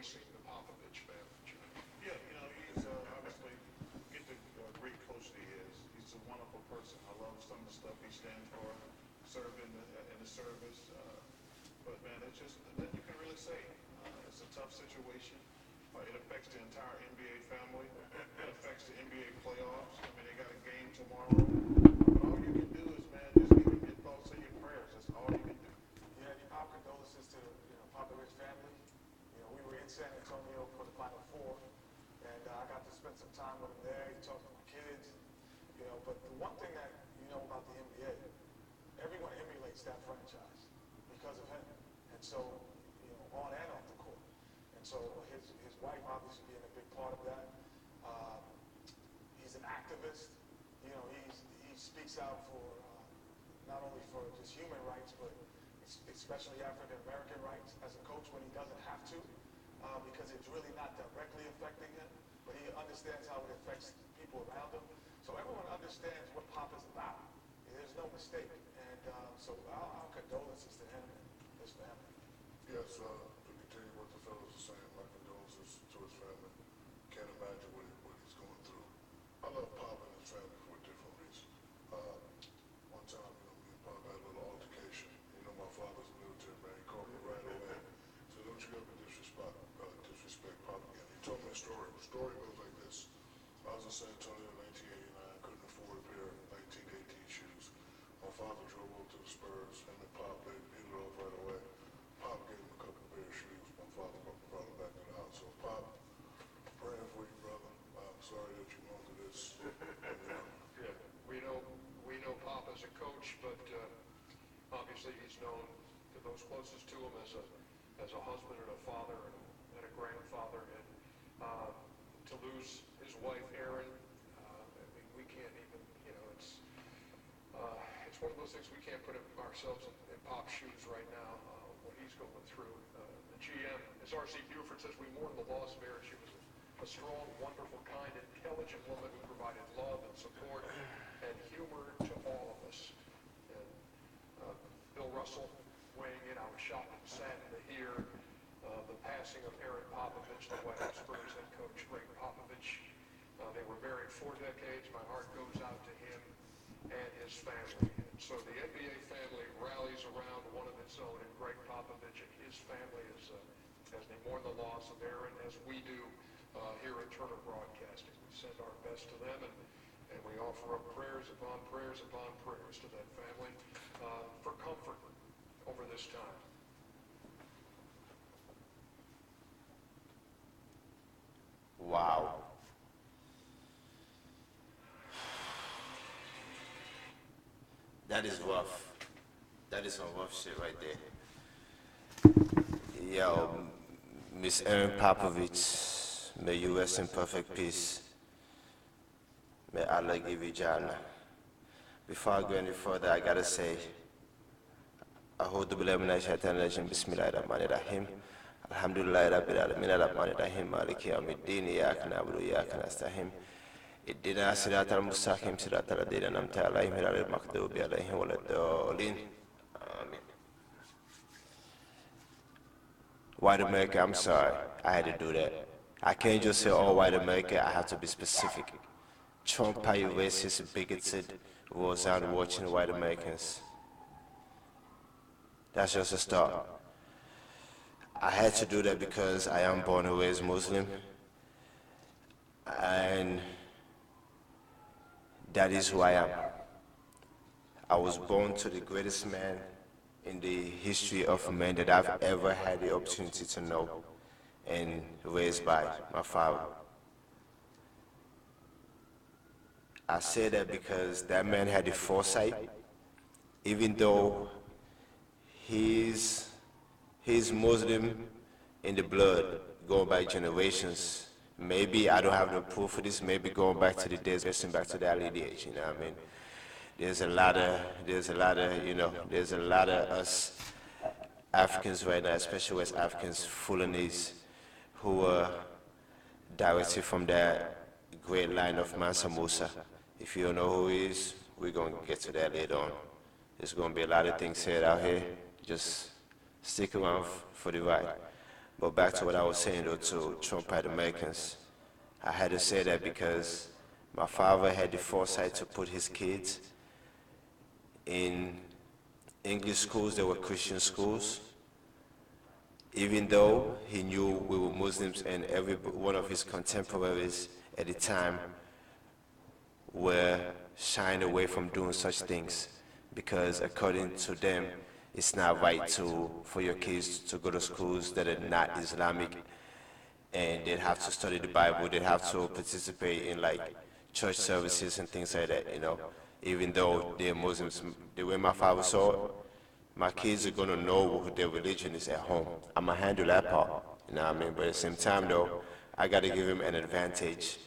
embracing the Popovich family, John? Yeah, he's obviously get the great coach that he is. He's a wonderful person. I love some of the stuff he stands for, serving in the service. But man, it's just nothing you can really say. It's a tough situation. It affects the entire NBA family. It affects the NBA playoffs. I mean, they got a game tomorrow. But all you can do is, man, just give him your thoughts and your prayers. That's all you can do. Yeah, our condolences to the Popovich family. We were in San Antonio for the Final Four, and I got to spend some time with him there. He talked to my kids. But the one thing that you know about the NBA, everyone emulates that franchise because of him. And so, on and off the court. And so his wife obviously being a big part of that. He's an activist. He speaks out for not only for just human rights, but especially African American rights as a coach when he doesn't have to, because it's really not directly affecting him, but he understands how it affects people around him. So everyone understands what Pop is about. There's no mistake. And so our condolences to him and his family. Yes, to continue what the fellows are saying, my condolences to his family. Can't imagine what he's going through. I love Pop and his family for a different reason. One time, me and Pop had a little altercation. My father's a military man. He called me right away. So don't you ever disrespect Pop again. He told me a story. The story goes like this. I was in San Antonio in 1989. Couldn't afford a pair of 1918 shoes. My father drove over to the Spurs, and then Pop hit it off right away. Pop gave him a couple of pair of shoes. My father brought him back to the house. So Pop, praying for you, brother. I'm sorry that you're going through this. Yeah, we know Pop as a coach, but obviously he's known to those closest to him as a husband and a father and a grandfather. And to lose his wife, Erin, we can't even, it's one of those things we can't put ourselves in Pop's shoes right now, what he's going through. The GM, as R.C. Buford says, we mourn the loss of Erin. She was a strong, wonderful, kind, intelligent woman who provided love and support and humor to all of us. And Bill Russell weighing in, I was shocked and saddened to hear the passing of Erin Popovich, the White House Spurs head coach, Greg Popovich. They were married 4 decades. My heart goes out to him and his family. And so the NBA family rallies around one of its own, and Greg Popovich and his family as they mourn the loss of Erin, as we do here at Turner Broadcasting. We send our best to them, and we offer up prayers upon prayers upon prayers to that family for comfort over this time. Wow. That is rough. That is some rough shit right there. Yo, Miss Erin Popovich, may you rest in perfect peace. May Allah give you Jannah. Before I go any further, I gotta say, أعوذ بالله من الشيطان الرجيم بسم الله الرحمن الرحيم الحمد لله رب العالمين الرحمن الرحيم مالك يوم الدين إياك نعبد وإياك نستعين اهدنا الصراط المستقيم صراط الذين أنعمت عليهم غير المغضوب عليهم ولا الضالين آمين. White America, I'm sorry, I had to do that. I can't just say, oh, white America, I have to be specific. Trump, how you racist, bigoted, was out watching white Americans. That's just a start. I had to do that because I am born and raised Muslim, and that is who I am. I was born to the greatest man in the history of men that I've ever had the opportunity to know, and raised by my father. I say that because that man had the foresight, even though he's Muslim in the blood, going back generations. Maybe I don't have no proof for this. Maybe going back to the days, going back to the early age. You know what I mean? There's a lot of us Africans right now, especially West Africans, Fulanese, who are directly from that great line of Mansa Musa. If you don't know who he is, we're going to get to that later on. There's going to be a lot of things said out here. Just stick around for the ride. But back to what I was saying though, to Trump-eyed Americans, I had to say that because my father had the foresight to put his kids in English schools that were Christian schools, even though he knew we were Muslims and every one of his contemporaries at the time were shying away from doing such things because according to them, it's not right for your kids to go to schools that are not Islamic, and they'd have to study the Bible, they'd have to participate in like church services and things like that, you know. Even though they're Muslims, the way my father saw it, my kids are gonna know what their religion is at home. I'm gonna handle that part, you know what I mean? But at the same time though, I gotta give him an advantage.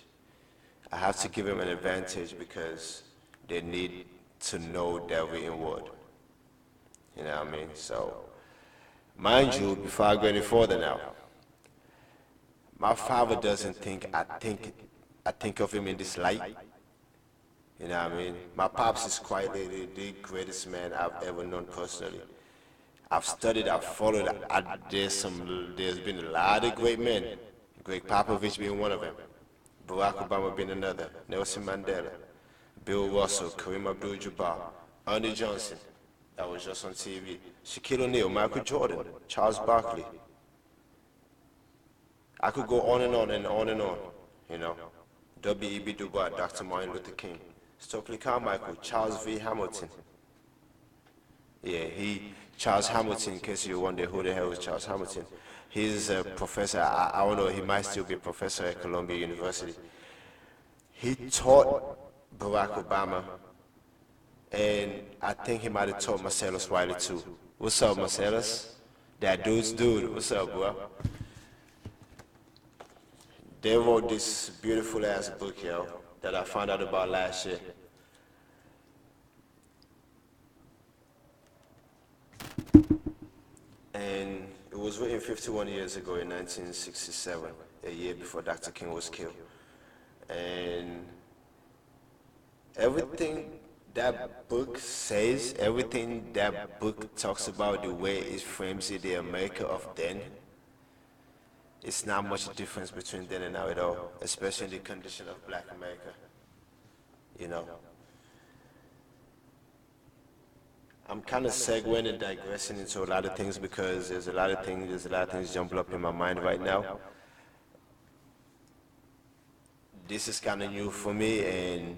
I have to give him an advantage because they need to know that written word. You know what I mean? So, mind you, before I go any further now, my father doesn't think I think of him in this light. You know what I mean? My pops is quietly the greatest man I've ever known personally. I've studied, I've followed, there's been a lot of great men. Greg Popovich being one of them. Barack Obama being another. Nelson Mandela. Bill Russell, Kareem Abdul-Jabbar, Andrew Johnson, that was just on TV. Shaquille O'Neal, Michael Jordan, Charles Barkley. I could go on and on and on and on, you know. W.E.B. Du Bois, Dr. Martin Luther King, Stokely Carmichael, Charles V. Hamilton. Yeah, Charles Hamilton, in case you wonder who the hell is Charles Hamilton. He's a professor, I don't know, he might still be a professor at Columbia University. He taught Barack Obama, and I think he might have taught Marcellus Wiley too. What's up, Marcellus? That dude's dude, what's up, bro? They wrote this beautiful ass book, yo, that I found out about last year. And it was written 51 years ago in 1967, a year before Dr. King was killed. And everything that book says, everything that book talks about, the way it frames it, the America of then, it's not much difference between then and now at all, especially in the condition of Black America, you know. I'm kind of segueing and digressing into a lot of things because there's a lot of things jumping up in my mind right now. This is kind of new for me, and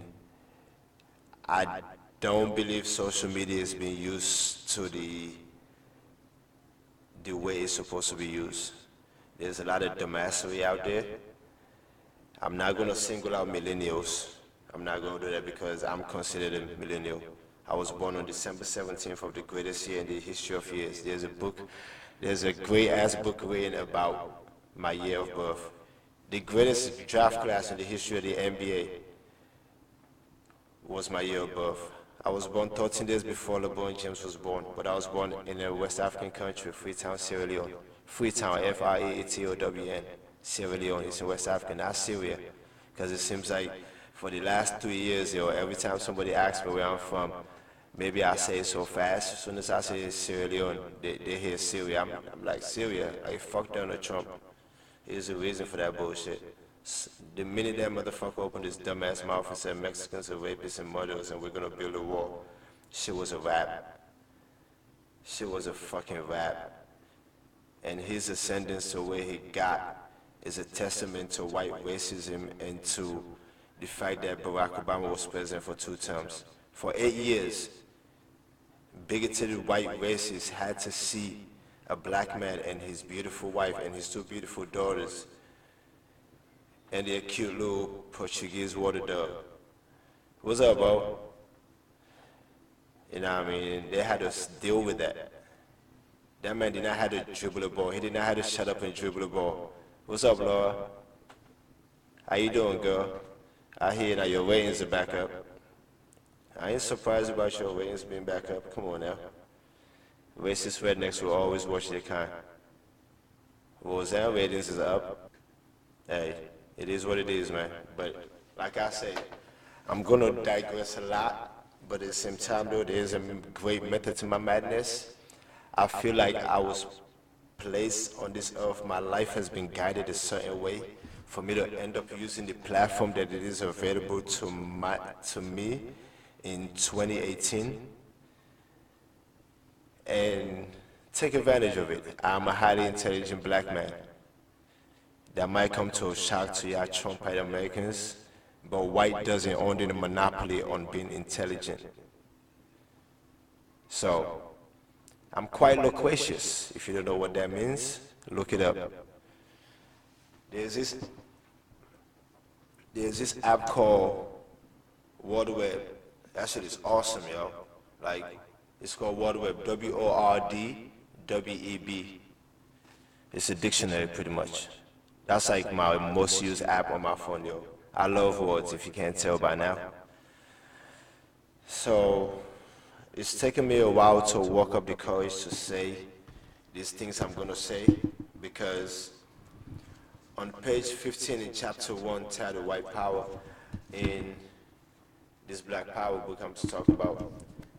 I don't believe social media is being used to the way it's supposed to be used. There's a lot of dumbassery out there. I'm not going to single out millennials. I'm not going to do that because I'm considered a millennial. I was born on December 17th of the greatest year in the history of years. There's a great ass book written about my year of birth. The greatest draft class in the history of the NBA was my year of birth. I was born 13 days before LeBron James was born, but I was born in a West African country, Freetown, Sierra Leone. Freetown, F-R-E-E-T-O-W-N, Sierra Leone, it's in West Africa, not Syria. Because it seems like for the last 3 years, yo, every time somebody asks me where I'm from, maybe I say it so fast. As soon as I say Sierra Leone, they hear Syria. I'm like, Syria? Like, fuck Donald Trump. There's a reason for that bullshit. The minute that motherfucker opened his dumbass mouth and said Mexicans are rapists and murderers and we're gonna build a wall, shit was a rap. Shit was a fucking rap. And his ascendance to where he got is a testament to white racism and to the fact that Barack Obama was president for 2 terms. For 8 years, bigoted white racists had to see a black man and his beautiful wife and his 2 beautiful daughters and their cute little Portuguese water dog. What's up, bro? You know what I mean? They had to deal with that. That man did not have to dribble the ball. He did not have to shut up and dribble the ball. What's up, Laura? How you doing, girl? I hear that your ratings are back up. I ain't surprised about your ratings being back up. Come on now. Racist rednecks will always watch their kind. Roseanne ratings is up. Hey, it is what it is, man. But like I say, I'm gonna digress a lot, but at the same time though, there's a great method to my madness. I feel like I was place on this earth, my life has been guided a certain way for me to end up using the platform that it is available to me in 2018 and take advantage of it. I'm a highly intelligent black man. That might come to a shock to y'all Trumpite Americans, but white doesn't own the monopoly on being intelligent. So, I'm quite loquacious. If you don't know what that means, look it up. There's this app called World Web. That shit is awesome, yo. Like, it's called World Web, WORDWEB. It's a dictionary, pretty much. That's like my most used app on my phone, yo. I love words, if you can't tell by now. So, it's taken me a while to work up the courage to say these things I'm going to say, because on page 15 in chapter 1, titled White Power, in this Black Power book I'm talking about,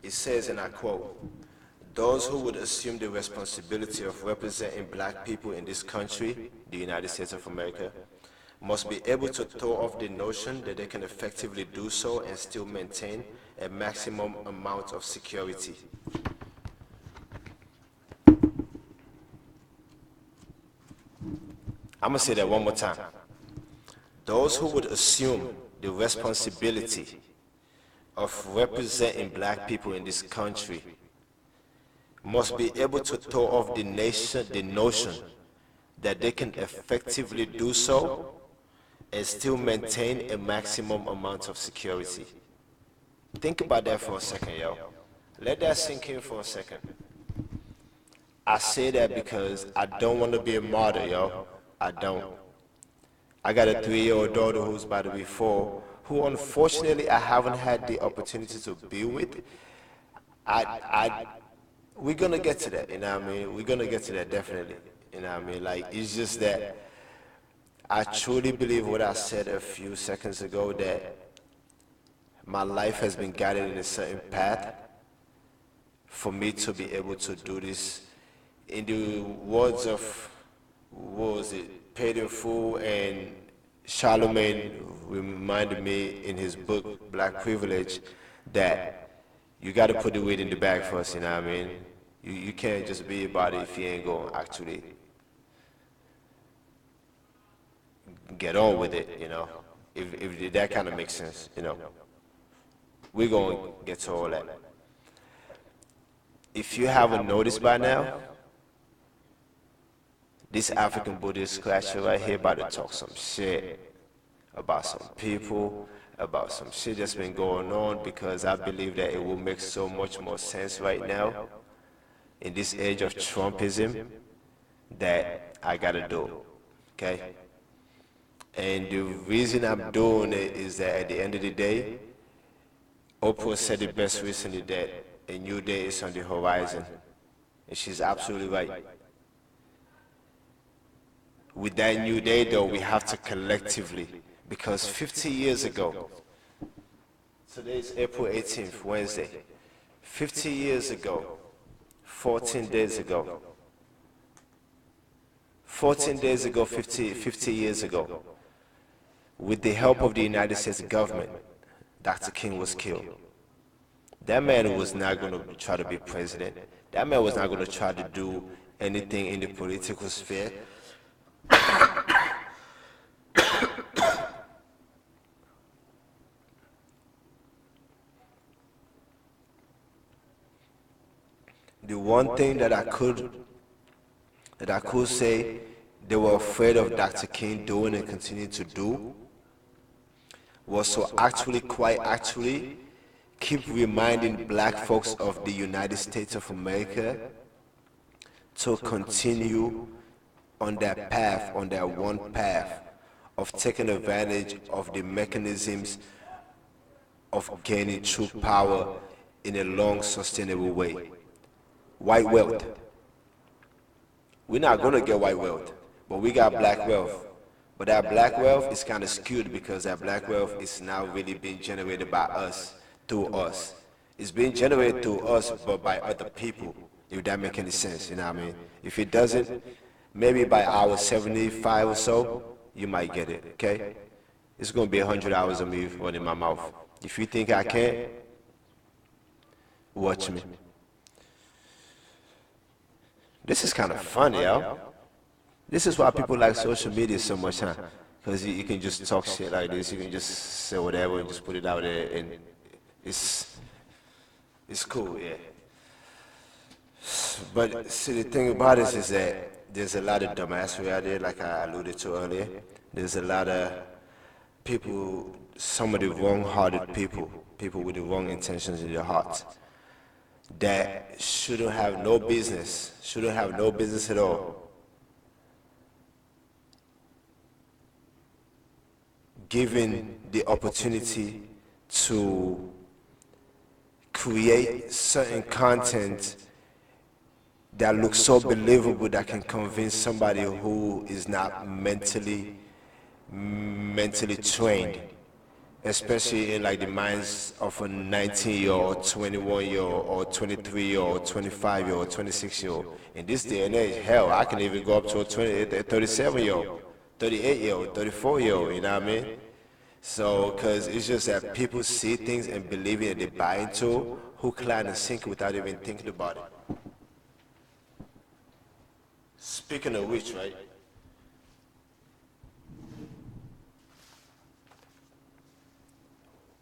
it says, and I quote, "Those who would assume the responsibility of representing black people in this country, the United States of America, must be able to throw off the notion that they can effectively do so and still maintain a maximum amount of security." I'm gonna say that one more time. Those who would assume the responsibility of representing black people in this country must be able to throw off the notion that they can effectively do so and still maintain a maximum amount of security. Think about that for a second, yo. Let that sink in for a second. I say that because I don't want to be a martyr, yo. I don't. I got a 3-year-old daughter who's about to be 4, who unfortunately I haven't had the opportunity to be with. We're gonna get to that, you know what I mean? We're gonna get to that, definitely. You know what I mean? Like, it's just that I truly believe what I said a few seconds ago, that my life has been guided in a certain path for me to be able to do this. In the words of, what was it, Peter Fool and Charlemagne reminded me in his book, Black Privilege, that you got to put the weight in the bag first, you know what I mean? You can't just be about it if you ain't going to actually get on with it, you know? If that kind of makes sense, you know? We're going to get to all that. If you haven't noticed by now, this African Buddhist scratcher right here about to talk some shit about some people, about some shit that's been going on, because I believe that it will make so much more sense right now in this age of Trumpism that I gotta do, okay? And the reason I'm doing it is that at the end of the day, Oprah said it best recently, that a new day is on the horizon, and she's absolutely right. With that new day, though, we have to collectively, because 50 years ago, today is April 18th, Wednesday, 50 years ago, 14 days ago, 14 days ago, 50 years ago, with the help of the United States government, Dr. King was killed. That man was not going to try to be president. That man was not going to try to do anything in the political sphere. The one thing that I could say they were afraid of Dr. King doing and continue to do was to quite actually keep reminding black folks of the United States of America to continue on that path, on that one path of taking advantage of the mechanisms of gaining true power in a long, sustainable way. White wealth. We're not going to get white wealth, but we got black wealth. But that black wealth is kind of skewed because that black wealth is now really being generated by us, through us. It's being generated through us, but by other people. if that makes any sense, you know what I mean? If it doesn't, maybe by hour 75 or so, you might get it, okay? It's gonna be 100 hours of me running my mouth. If you think I can't, watch me. This is kind of funny, yo. This is why people like social media so much, huh? Because you can just talk shit like this, you can just say whatever and just put it out there, and it's it's cool, yeah. But see, the thing about this is that there's a lot of dumbassery out there, like I alluded to earlier. There's a lot of people, some of the wrong-hearted people, people with the wrong intentions in their hearts, that shouldn't have no business at all, given the opportunity to create certain content that looks so believable that can convince somebody who is not mentally trained, especially in like the minds of a 19-year-old, 21-year-old, or 23-year-old, 25-year-old, 26-year-old. In this day and age, hell, I can even go up to a 37-year-old, 38-year-old, 34-year-old, you know what I mean? So, because it's just that people see things and believe it and they buy into, who climb and sink without even thinking about it. Speaking of which, right?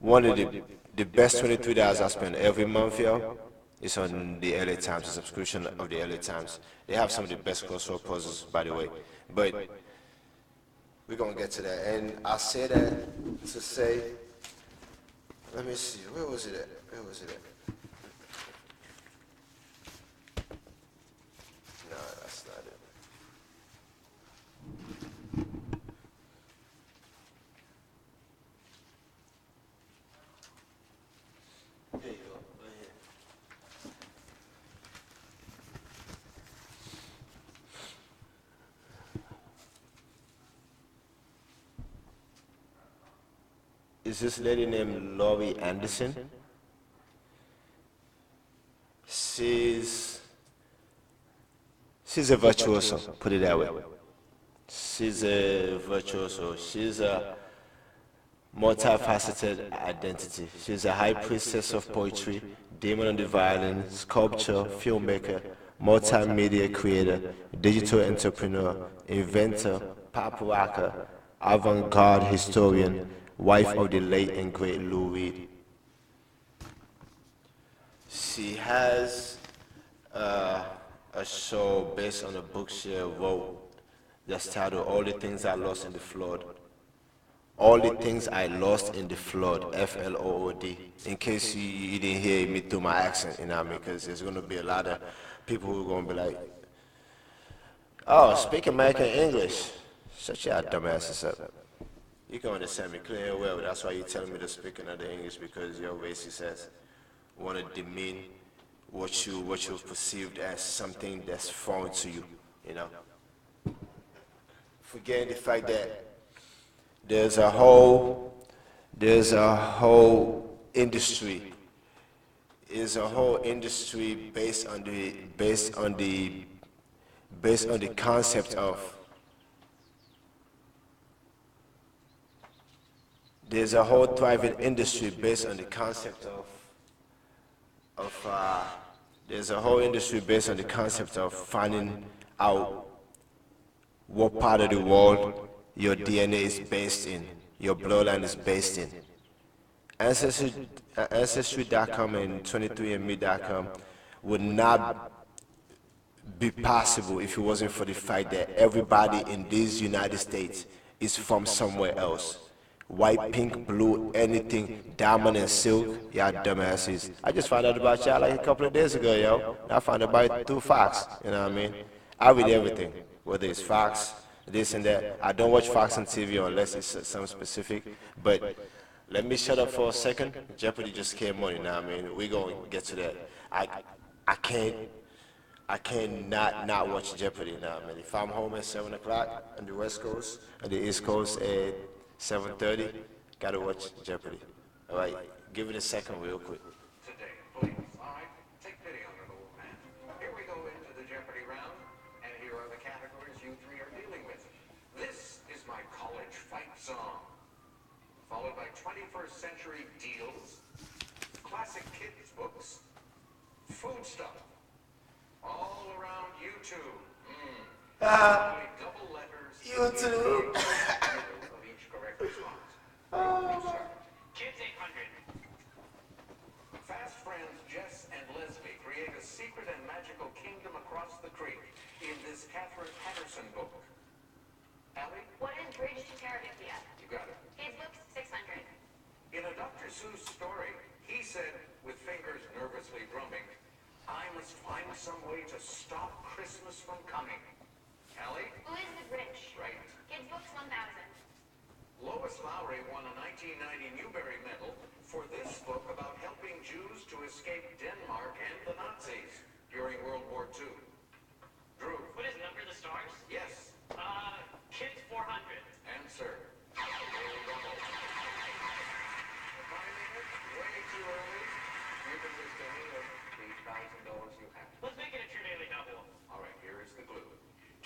One of the best $23 I spend every month, yo, is on the LA Times, the subscription of the LA Times. They have some of the best crossword puzzles, by the way. But we're gonna get to that. And I say that to say, let me see, where was it at? Where was it at? No, that's not it. There you go, right here. Is this lady named Laurie Anderson? She's a virtuoso, put it that way. She's a virtuoso. She's a multifaceted identity. She's a high priestess of poetry, demon on the violin, sculpture, filmmaker, multimedia creator, digital entrepreneur, inventor, pop rocker, avant-garde historian, wife of the late and great Lou Reed. She has a show based on a book she wrote that's titled All the Things I Lost in the Flood. All the Things I Lost in the Flood, Flood. In case you didn't hear me through my accent, you know what I mean? Because there's going to be a lot of people who are going to be like, oh, speak American English. Shut your dumbasses up. You can understand me clear and well. That's why you're telling me to speak another English, because your racist ass want to demean what you've perceived as something that's foreign to you, you know? Forgetting the fact that there's a whole industry. Is a whole industry based on the concept of, there's a whole thriving industry based on the concept there's a whole industry based on the concept of finding out what part of the world your DNA is based in, your bloodline is based in. Ancestry.com and 23andMe.com would not be possible if it wasn't for the fact that everybody in these United States is from somewhere else. White, pink, blue, anything, diamond and silk, y'all dumbasses. I just found out about y'all like a couple of days ago, yo. I found out about it through Fox, you know what I mean? I read everything, whether it's Fox, this and that. I don't watch Fox on TV unless it's something specific, but let me shut up for a second. Jeopardy just came on, you know what I mean? We're going to get to that. I can't not watch Jeopardy now, man. If I'm home at 7 o'clock on the West Coast, on the East Coast at 7:30, gotta watch Jeopardy. All right, give it a second real quick. Today, putting 5, take pity on an old man. Here we 21st century deals, classic kids books, food stuff, all around you two. Only double letters. YouTube. Of each correct response. Kids 800. Fast friends Jess and Leslie create a secret and magical kingdom across the creek in this Catherine Patterson book. Allie, What is Bridge to Terabithia? you got it. Kids books 600. In a Dr. Seuss story, he said, with fingers nervously drumming, I must find some way to stop Christmas from coming. Allie? Who is the Grinch? Right. Kids books 1000. Lois Lowry won a 1990 Newbery Medal for this book about helping Jews to escape Denmark and the Nazis during World War II. Drew? What is Number the Stars? Yes. Kids 400. Answer. Timing it way too early. You can list any of the $1,000 you have. Let's make it a true daily double. All right, here is the glue.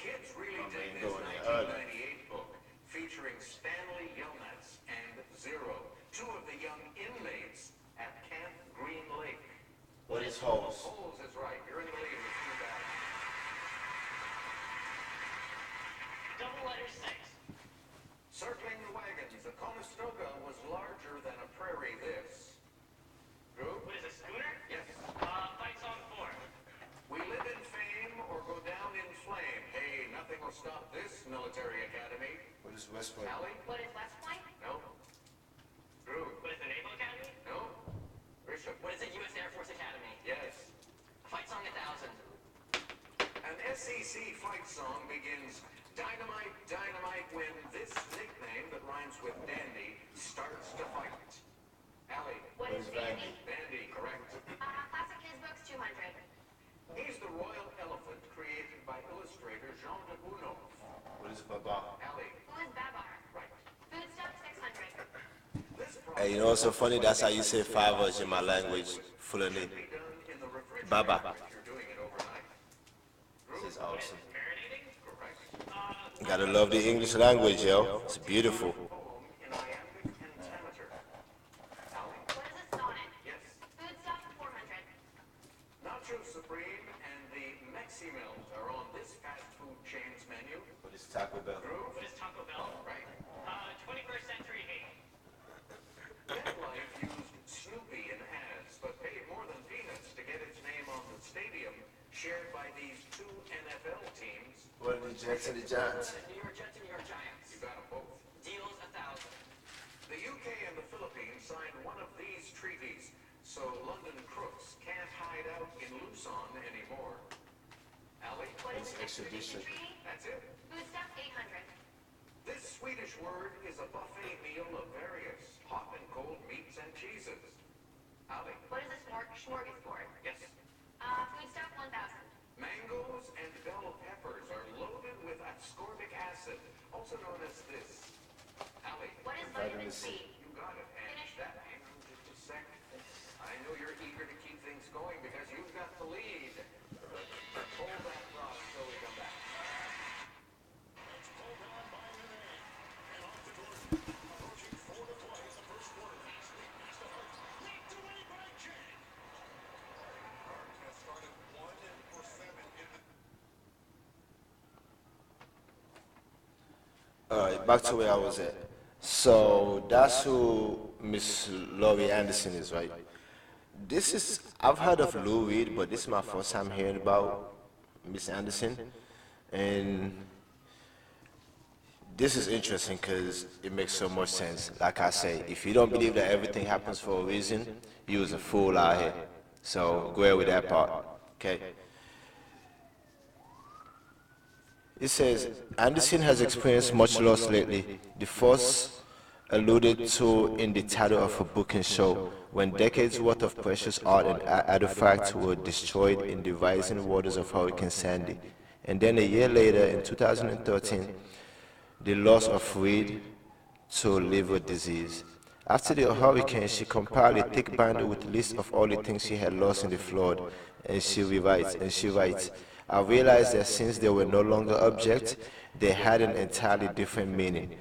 Kids really Oh, dig man, this going there. 1998 book featuring Stanley Yelnats and Zero, two of the young inmates at Camp Green Lake. What is holes? Holes is right. You're in the lead with 2 Double letter 6. Circling the wagons, the Conestoga was larger than a prairie this. Drew? What is a schooner? Yes. Fight song 4. We live in fame or go down in flame. Hey, nothing will stop this military academy. What is West Point? Allie? What is West Point? No. Drew? What is the Naval Academy? No. Bishop? What is the U.S. Air Force Academy? Yes. Fight song 1000. An SEC fight song begins, Dynamite, dynamite, when this nickname that rhymes with dandy starts to fight. Allie? What is Vandy? Bandy, correct. Classic kids books 200. He's the royal elephant created by illustrator Jean de Bounot. What is Baba? Allie? Who is Babar? Right. Food stuff 600. This Hey, you know what's so funny? That's how you say 5 words in my language, Fulani. should be done in the refrigerator Baba. if you're doing it overnight. This is awesome. Marinating? Correct. Gotta love the English language, yo. It's beautiful. Poem in iambic pentameter. Allie? What is a sonnet? Yes. Food stuff 400. Nacho Supreme and the Meximels are on this fast food chain's menu. What is Taco Bell? Drew? What is Taco Bell? Right. 21st century hate. MetLife used Snoopy in ads, but paid more than peanuts to get its name on the stadium shared by these 2 NFL teams. What are the Jets and the Giants? New York Jets and New York Giants. You got them both. Deals 1000. The UK and the Philippines signed one of these treaties, so London crooks can't hide out in Luzon anymore. Allie? What is It's an extradition. extradition treaty? That's it. Food stuff 800. This Swedish word is a buffet meal of various hot and cold meats and cheeses. Allie? What is a smorgasbord? Yes. Food stuff 1000. Mangoes and bell peppers are loaded with ascorbic acid, also known as this. Allie? What is Vitamin vitamin C. C? You got it. And Finish. that, hang on just a sec. I know you're eager to keep things going because you've got the lead. Hold that thought until we come back. All right, back to where I was at. So that's who Miss Laurie Anderson is, right? This is, I've heard of Lou Reed, but this is my first time hearing about Miss Anderson. And this is interesting because it makes so much sense. Like I say, if you don't believe that everything happens for a reason, you was a fool out here. So go ahead with that part, okay? It says, Anderson has experienced much loss lately. The first alluded to in the title of her book and show, when decades worth of precious art and artifacts were destroyed in the rising waters of Hurricane Sandy. And then a year later, in 2013, the loss of Reed to liver disease. After the hurricane, she compiled a thick binder with a list of all the things she had lost in the flood, and she writes, I realized that since they were no longer objects, they had an entirely different meaning.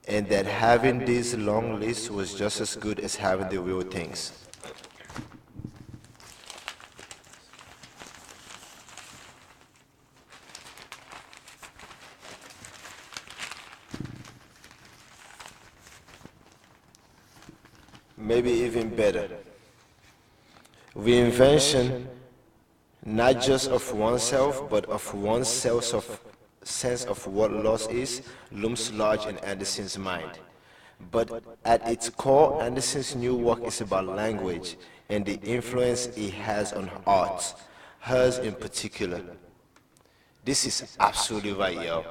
and that having these long lists was just as good as having the real things. Maybe even better. Reinvention, not just of oneself, but of one's sense of what loss is, looms large in Anderson's mind. But at its core, Anderson's new work is about language and the influence it has on art, hers in particular. This is absolutely right, yo.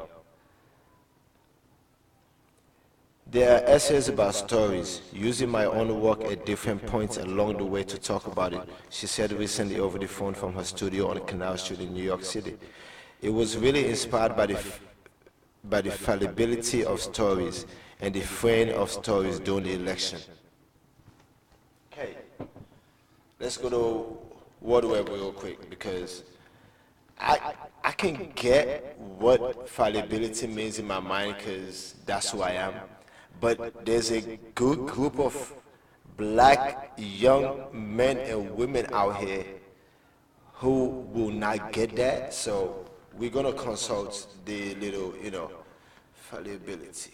There are essays about stories, using my own work at different points along the way to talk about it, she said recently over the phone from her studio on Canal Street in New York City. It was really inspired by the fallibility of stories and the fraying of stories during the election. Okay, let's go to World Web real quick because I can get what fallibility means in my mind because that's who I am. But there's a good group of black young men and women out here who will not get that. So we're gonna consult the little, fallibility.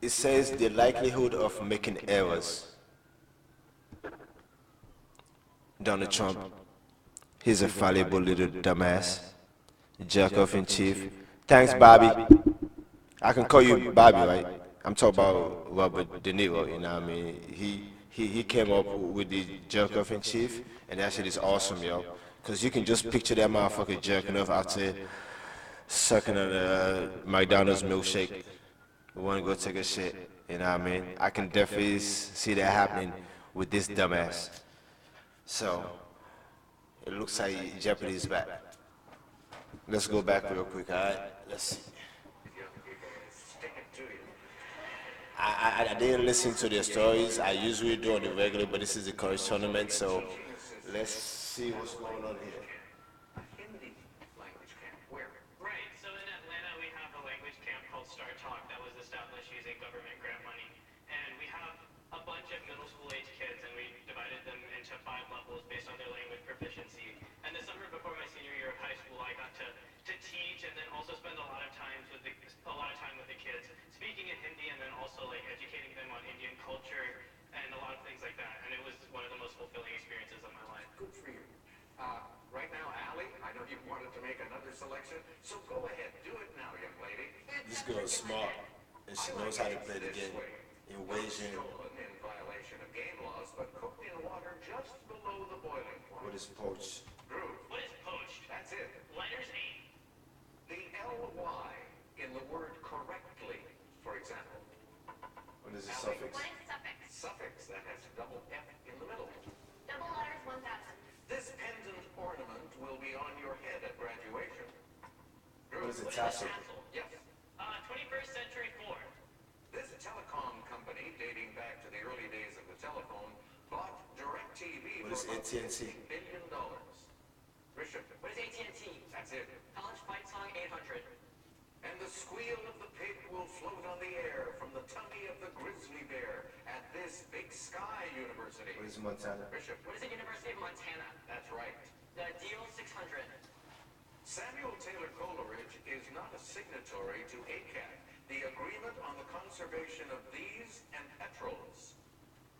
It says the likelihood of making errors. Donald Trump, he's a fallible little dumbass, jerk off in chief. Thanks, Bobby. I can call you Bobby, right? I'm talking about Robert De Niro, you know what I mean? He came up with the jerk off in chief, and that shit is awesome, yo. Because you can just picture that motherfucker jerking off after sucking on a McDonald's milkshake. We want to go take a shit, you know what I mean? I can definitely see that happening with this dumbass. So, it looks like Jeopardy is back. Let's go back real quick, all right? Let's see. I didn't listen to their stories. I usually do on the regular, but this is the college tournament, so let's see what's going on here. Hindi language camp. Where? Right, so in Atlanta we have a language camp called Star Talk that was established using government grant money. And we have a bunch of middle school age kids and we divided them into 5 levels based on their language proficiency. And the summer before my senior year of high school I got to teach and then also spend a lot of time with the kids speaking in Hindi and then also like educating them on Indian culture and a lot of things like that. And it was one of the most fulfilling experiences of my life. Good for you. Right now, Allie, I know you wanted to make another selection, so go ahead, do it now, young lady. This girl is smart, and she knows how to play the game in ways in Stolen in violation of game laws, but cooked in water just below the boiling point. what is poached. Drew, What is poached? that's it. Letters 8. The L-Y in the word correctly, for example. What is the suffix? What is suffix? Suffix that has double F in the middle. Double letters 1,000. This pendant ornament will be on your head at graduation. Drew, What is a What is tassel? a tassel? yes. 21st century 4. This telecom company, dating back to the early days of the telephone, bought DirecTV What is for about AT&T? $50 billion. Bishop, What is AT&T? that's it. College fight song 800. And the squeal of the pig will float on the air from the tummy of the grizzly bear at this Big Sky University. What is Montana? Bishop, What is the University of Montana? that's right. The Deal 600. Samuel Taylor Coleridge is not a signatory to ACAT, the Agreement on the Conservation of These and Petrels.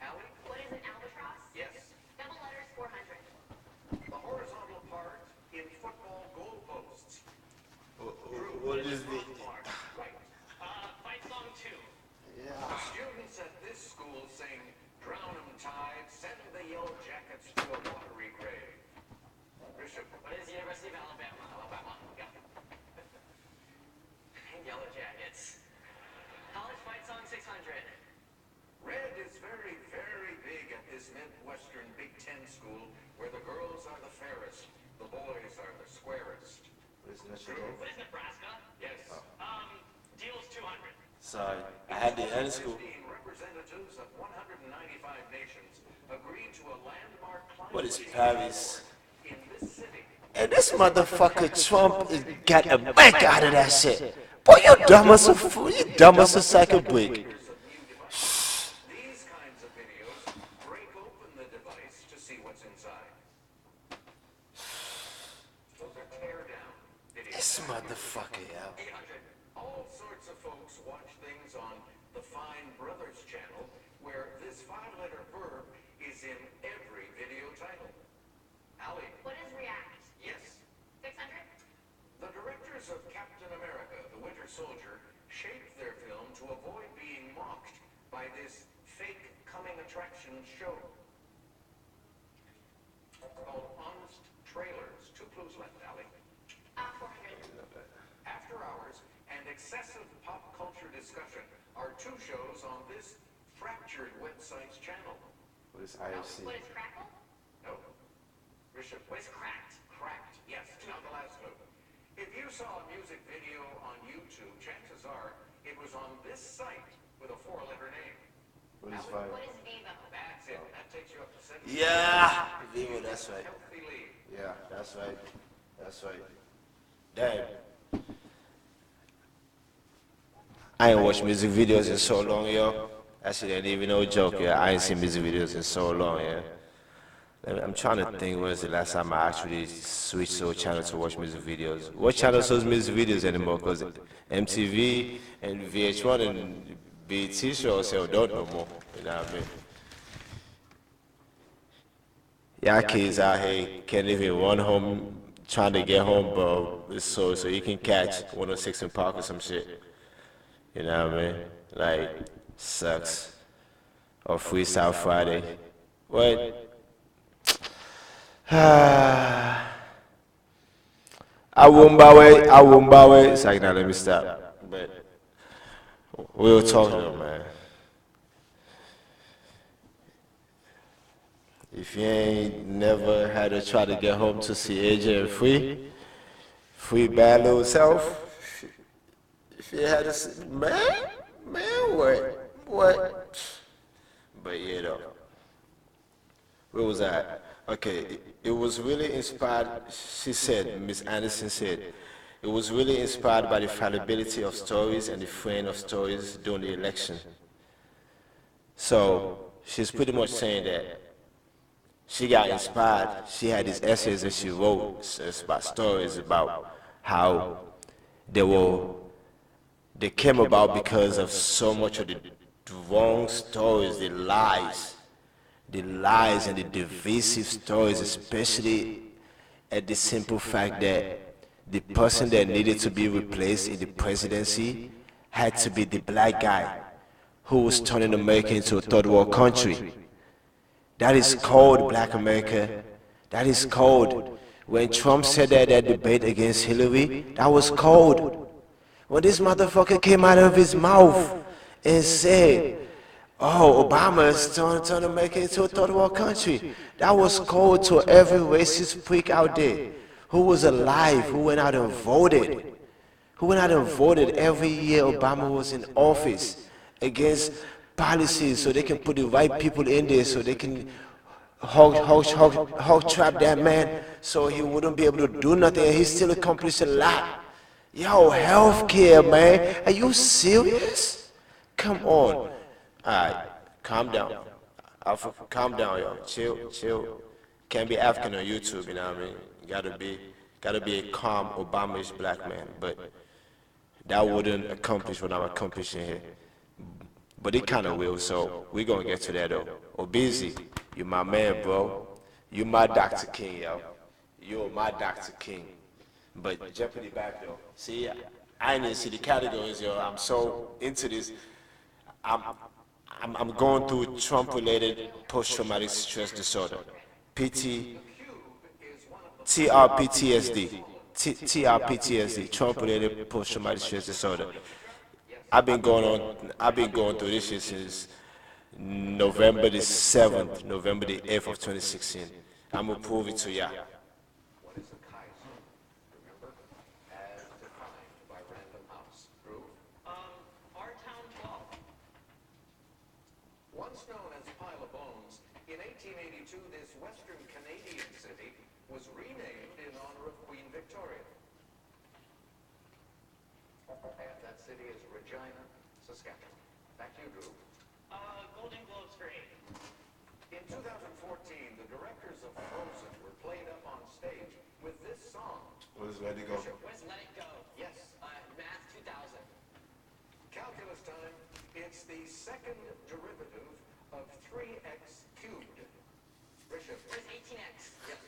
Allie? What is an albatross? Yes. Double letters 400. The horizontal part in football goalposts. What is the... Right. Fight song 2. Students at this school sing, "Drown 'em tide, send the yellow jackets to a watery grave." Bishop, What is the University of Alabama? Alabama. Yeah. Yellow Jackets. College fight song 600. Red is very, very big at this Midwestern Big Ten school where the girls are the fairest, the boys are the squarest. What is Notre Dame? What is Nebraska? Yes. Deals 200. Sorry, I had the end school. 15 representatives of 195 nations agreed to a landmark climate What is change Paris? in this city. And this motherfucker Trump got a bank out of that shit. Boy, you dumb as a fool. You dumb as a sack of brick. These kinds of videos break open the device to see what's inside. Those are tear down videos. This motherfucker, yeah. 800. All sorts of folks watch things on the Fine Brothers channel where this 5-letter verb is in every video title. Ali. What is React? Yes. 600? The directors of Captain America, the Winter Soldier, shaped their film to avoid being mocked by this fake coming attractions show. Called Honest Trailers. 2 clues left, Ali. 400. After Hours and Excessive Pop Culture Discussion are 2 shows on this fractured website's channel. What is IFC? What is Crackle? No. Bishop, what's cracked? Cracked, yes. Now the last clue. If you saw a music video on YouTube, chances are it was on this site with a 4-letter name. What is What Vivo? is Vivo? That's it. That takes you up to 7. Yeah, Vivo, that's right. Healthy lead. Yeah, that's right. That's right. Damn. I ain't watched music videos in so long, yo. Actually, ain't even no joke, yeah. I ain't seen music videos in so long, yeah. I'm trying to think when was the last time I actually switched to a channel to watch music videos. What channel shows music videos anymore? Because MTV and VH1 and BT shows don't no more. You know what I mean? Y'all kids out here can't even run home trying to get home, bro. So you can catch 106 in Park or some shit. You know what I mean? Like, sucks. Or Freestyle Friday. What? I won't bow it. It's like, now let me stop. But we were talking though, man. If you ain't never had to try to get home to see AJ and Free bad little self. If you had to see, man, what? But yeah, though. Where was I? Okay, it was really inspired, she said, Miss Anderson said, it was really inspired by the fallibility of stories and the fraying of stories during the election. So, she's pretty much saying that she got inspired, she had these essays that she wrote about stories about how they came about because of so much of the wrong stories, the lies and the divisive stories, especially at the simple fact that the person that needed to be replaced in the presidency had to be the black guy who was turning America into a third world country. That is cold, black America. That is cold. When Trump said that debate against Hillary, that was cold. When this motherfucker came out of his mouth and said, oh, Obama is trying to make it into a third world country. That was cold to every racist prick out there who was alive, who went out and voted. Who went out and voted every year Obama was in office against policies so they can put the right people in there so they can hog trap that man so he wouldn't be able to do nothing and he still accomplished a lot. Yo, healthcare, man. Are you serious? Come on. Alright, calm down. Alpha, calm down, yo. Chill. Can't be African on YouTube, you know what I mean? Gotta be a calm, Obama-ish black man. But that wouldn't accomplish what I'm accomplishing here. But it kinda will, so we're gonna get to that though. Obeezy, you my man, bro. You my Dr. King, yo. You're my Dr. King. But Jeopardy back though. See, I didn't even see the categories, yo. I'm so into this. I'm going through Trump-related post-traumatic stress disorder, TRPTSD, Trump-related post-traumatic stress disorder. I've been going through this shit since November the 7th, November the 8th of 2016. I'm gonna prove it to ya. What is a Kaiser? Remember? As defined by Random House. Groove? Our town 12. Once known as Pile of Bones, in 1882 this western Canadian city was renamed in honor of Queen Victoria. And city is Regina, Saskatchewan. Back to you, Drew. Golden Globes for 8. In 2014, the directors of Frozen were played up on stage with this song. Where's Ready Go? Where's Let It Go? Yes. Math 2000. Calculus time. It's the second derivative of 3x cubed. Bishop. Where's 18x? Yes.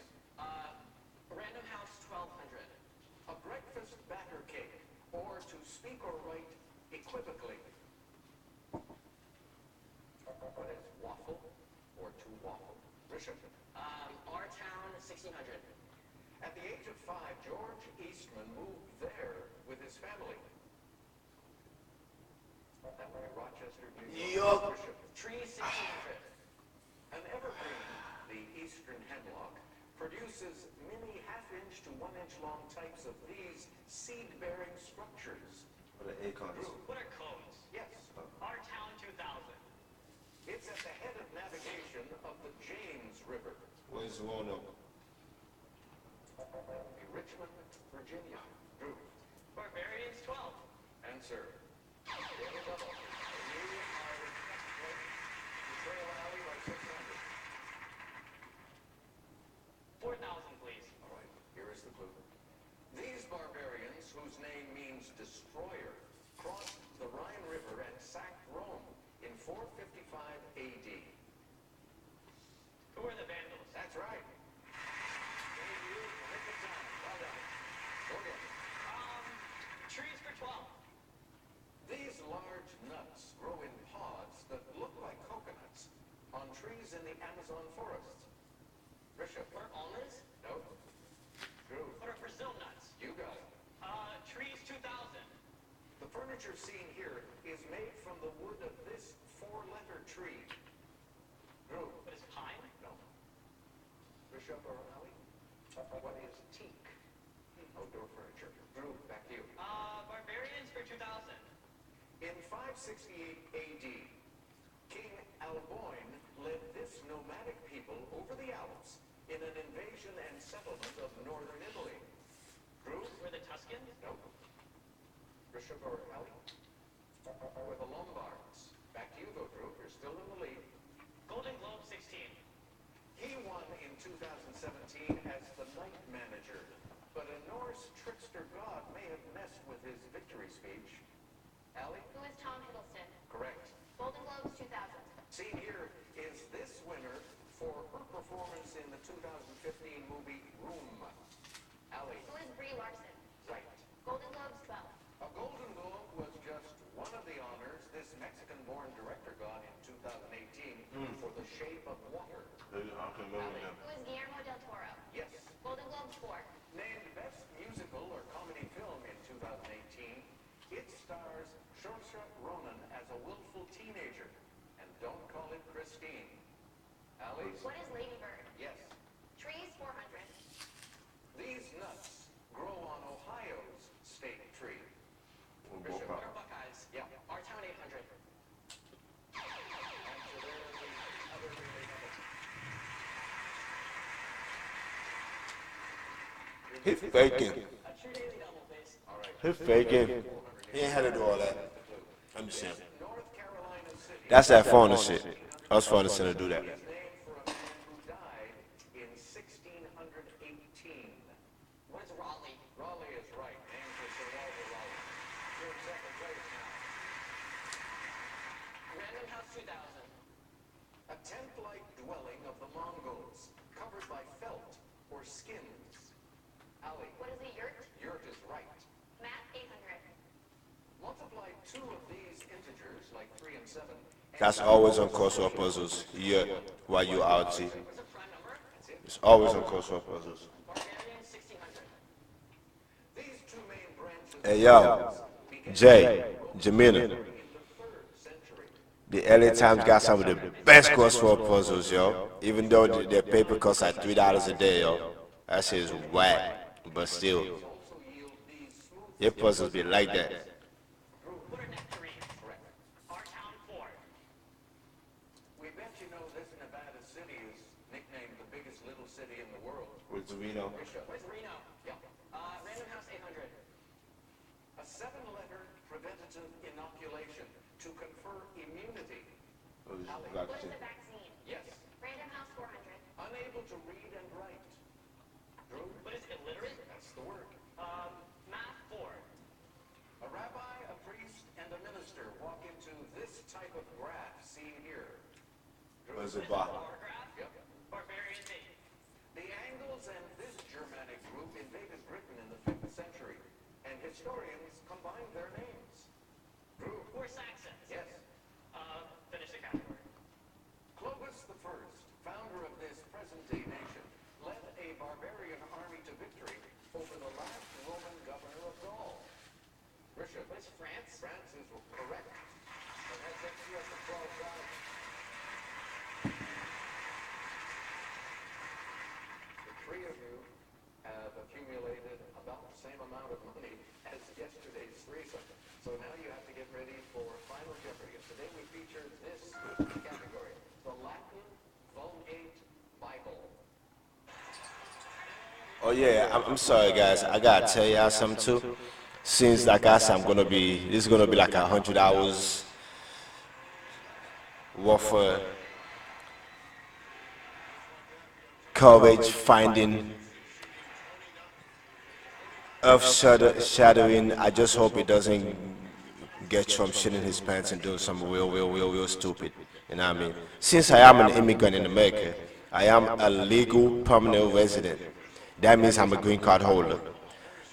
Random House 1200. A breakfast batter cake, or to speak or write equivocally. What is waffle or to waffle? Bishop. Our Town 1600. At the age of 5, George Eastman moved there with his family. That would be Rochester, New York. Bishop. Tree 1600. An evergreen, the eastern hemlock, produces mini half-inch to 1-inch long types of these seed-bearing structures. What are acorns? What are cones? Yes, Our Town 2000. it's at the head of navigation of the James River. Where's Roanoke? Richmond, Virginia. Drew. Barbarians 12. Answer. Daily double. You are the next place. You trail Alley by 600. 4,000, please. All right, here is the clue. These barbarians, whose name means destroyer, crossed the Rhine River and sacked Rome in 455 AD. Who are the Vandals? That's right. Gave you the nick of time. Well done. Go again. Trees for 12. These large nuts grow in pods that look like coconuts on trees in the Amazon forests. Bishop. Or almonds? No. Drew. What are Brazil nuts? You got it. Trees 2000. The furniture seen here is made from the wood of this 4-letter tree. Drew. What is pine? No. Bishop or Alley? What is teak? Outdoor furniture. Drew, back to you. Barbarians for 2000. In 568 AD, King Alboin led this nomadic people over the Alps in an invasion and settlement of northern Italy. Drew? Were the Tuscans? No. Bishop or Alley? With the Lombards. Back to you, though, Drew. You're still in the lead. Golden Globe 16. He won in 2017 as the night manager, but a Norse trickster god may have messed with his victory speech. Allie? Who is Tom Hiddleston? Correct. Golden Globes 2000. Seen here is this winner for her performance in the 2015 movie Room. Allie? Who is Brie Larson? Right. Golden Globes 12. A Golden Globe was just one of the honors this Mexican-born director got in 2018 for The Shape of Water. I can remember them. Who is Guillermo del Toro? Yes. Golden Globes 4. Named Best Musical or Comedy Film in 2018, it stars Saoirse Ronan as a willful teenager. And don't call it Christine. Allie? What is Lady Bird? Yes. Trees 400. These nuts grow on Ohio's state tree. Bishop. What are Buckeyes? Yeah. Our Town 800. And so there's the other relay double. He's faking. A true daily double, please. All right. He's faking. He ain't had to do all that. I'm just saying. North Carolina City. That's that foreigner shit. Us foreigners tend to do that. Is named for a man who died in 1618. What is Raleigh? Raleigh is right. Named for Sir Walter Raleigh. You're in second place now. Random House 2000. A tent-like dwelling of the Mongols, covered by felt or skins. Allie. What is a yurt? Yurt is right. Math 800. Multiply two of these integers, like 3 and 7. That's always on crossword puzzles. Yeah, while you out. See, What's a prime number? it's always on crossword puzzles. Barbarians 1600. These two main branches Hey yo, Jay, Jamina, in the 3rd century. the LA Times got some of the best crossword puzzles, yo. Even though their paper costs like $3 a day, yo. That shit is whack. But still, Also yield these smooth. your puzzles be like that. What are nectarines? Correct. Our Town 4. We bet you know this Nevada city is nicknamed the biggest little city in the world. With Reno. Bishop. Where's Reno? Yeah. Random House 800. A 7-letter preventative inoculation to confer immunity. What is Alex. What is vaccine? a vaccine? Yes. Random House 400. Unable to read and write. Drew? What is illiterate? That's the word. Math 4. A rabbi, a priest, and a minister walk into this type of graph seen here. Drew? What is a bar? Bar graph? Yep. Barbarian name. The Angles and this Germanic group invaded Britain in the 5th century, and historians combined their names. Drew? We're Saxons. Yes. Finish the category. Clovis the First, founder of this present-day nation, led a barbarian army to victory over the last Roman governor of Gaul. Richard? What is France? France is correct. And that takes you up to 12,000. The three of you have accumulated about the same amount of money as yesterday's threesome. So now you have to get ready for Final Jeopardy. And today we feature this category, the Latin Vulgate Bible. Oh yeah, I'm sorry guys. I gotta tell y'all something too. Since like I said, this is gonna be like 100 hours worth of courage finding, earth shattering. I just hope it doesn't get Trump shitting his pants and doing something real stupid. You know what I mean? Since I am an immigrant in America, I am a legal permanent resident. That means I'm a green card holder.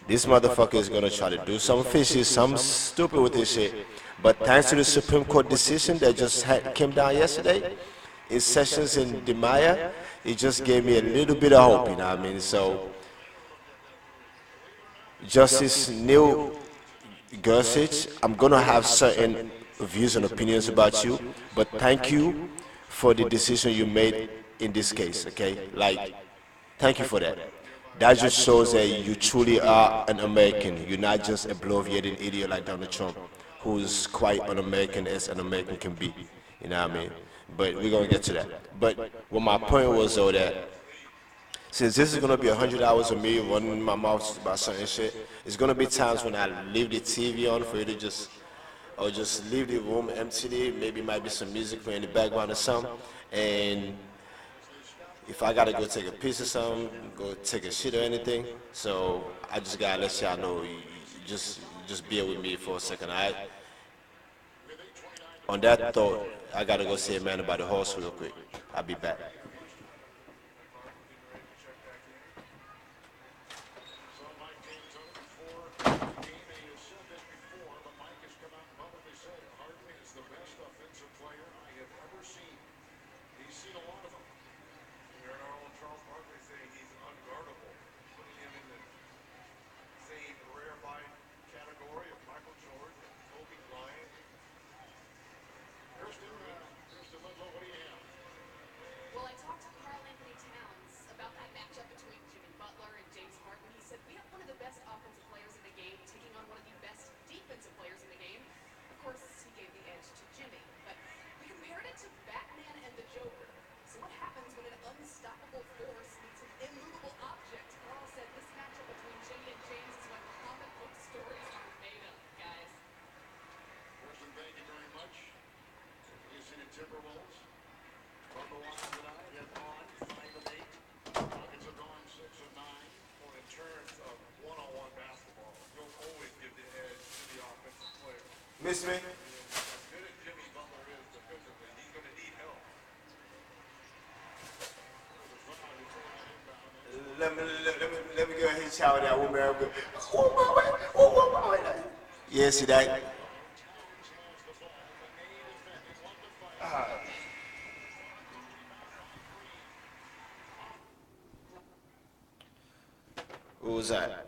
This motherfucker is gonna try to do some fishy, some stupid with this shit. But thanks to the Supreme Court decision that just came down yesterday, in Sessions in Demaya, it just gave me a little bit of hope, you know what I mean? So, Justice Neil Gorsuch, I'm gonna have certain views and opinions about you, but thank you for the decision you made in this case, okay? Like, thank you for that. That just shows that you truly are an American. You're not just a bloviated idiot like Donald Trump, who's quite un-American as an American can be. You know what I mean? But we're gonna get to that. But what my point was though that since this is gonna be 100 hours of me running my mouth about certain shit, it's gonna be times when I leave the TV on for you to just leave the room empty. Maybe might be some music playing in the background or something. And if I gotta go take a piece of something, go take a shit or anything, so I just gotta let y'all know, just bear with me for a second, alright? On that thought, I gotta go say a man about the horse real quick. I'll be back. So Mike James on before the game, and you said this before, but Mike has come out and publicly said Harden is the best offensive player I have ever seen. He's seen a lot of them. You heard our own Charles Barkley saying he's unguardable, putting him in the same rarefied category of Michael Jordan and Kobe Bryant. Kirsten, what do you have? Well, I talked to Karl Anthony Towns about that matchup between Jimmy Butler and James Harden. He said, we have one of the best offensive players in the game taking on one of the best defensive players in the game. Of course, he gave the edge to Jimmy, but we compared it to Batman and the Joker. So what happens when an unstoppable force meets an immovable object? Karl said this matchup between Jimmy and James is what comic book stories are made of, guys. Kirsten, thank you very much. You see the Timberwolves on the line tonight. They're on 5 of 8. Rockets are going 6 of 9. Well, in terms of one-on-one basketball, you'll always give the edge to the offensive player. Miss me? As good as Jimmy Butler is defensively, he's going to need help. Let me go ahead and shower that woman real quick. Oh, my. Yeah, see that? What was that?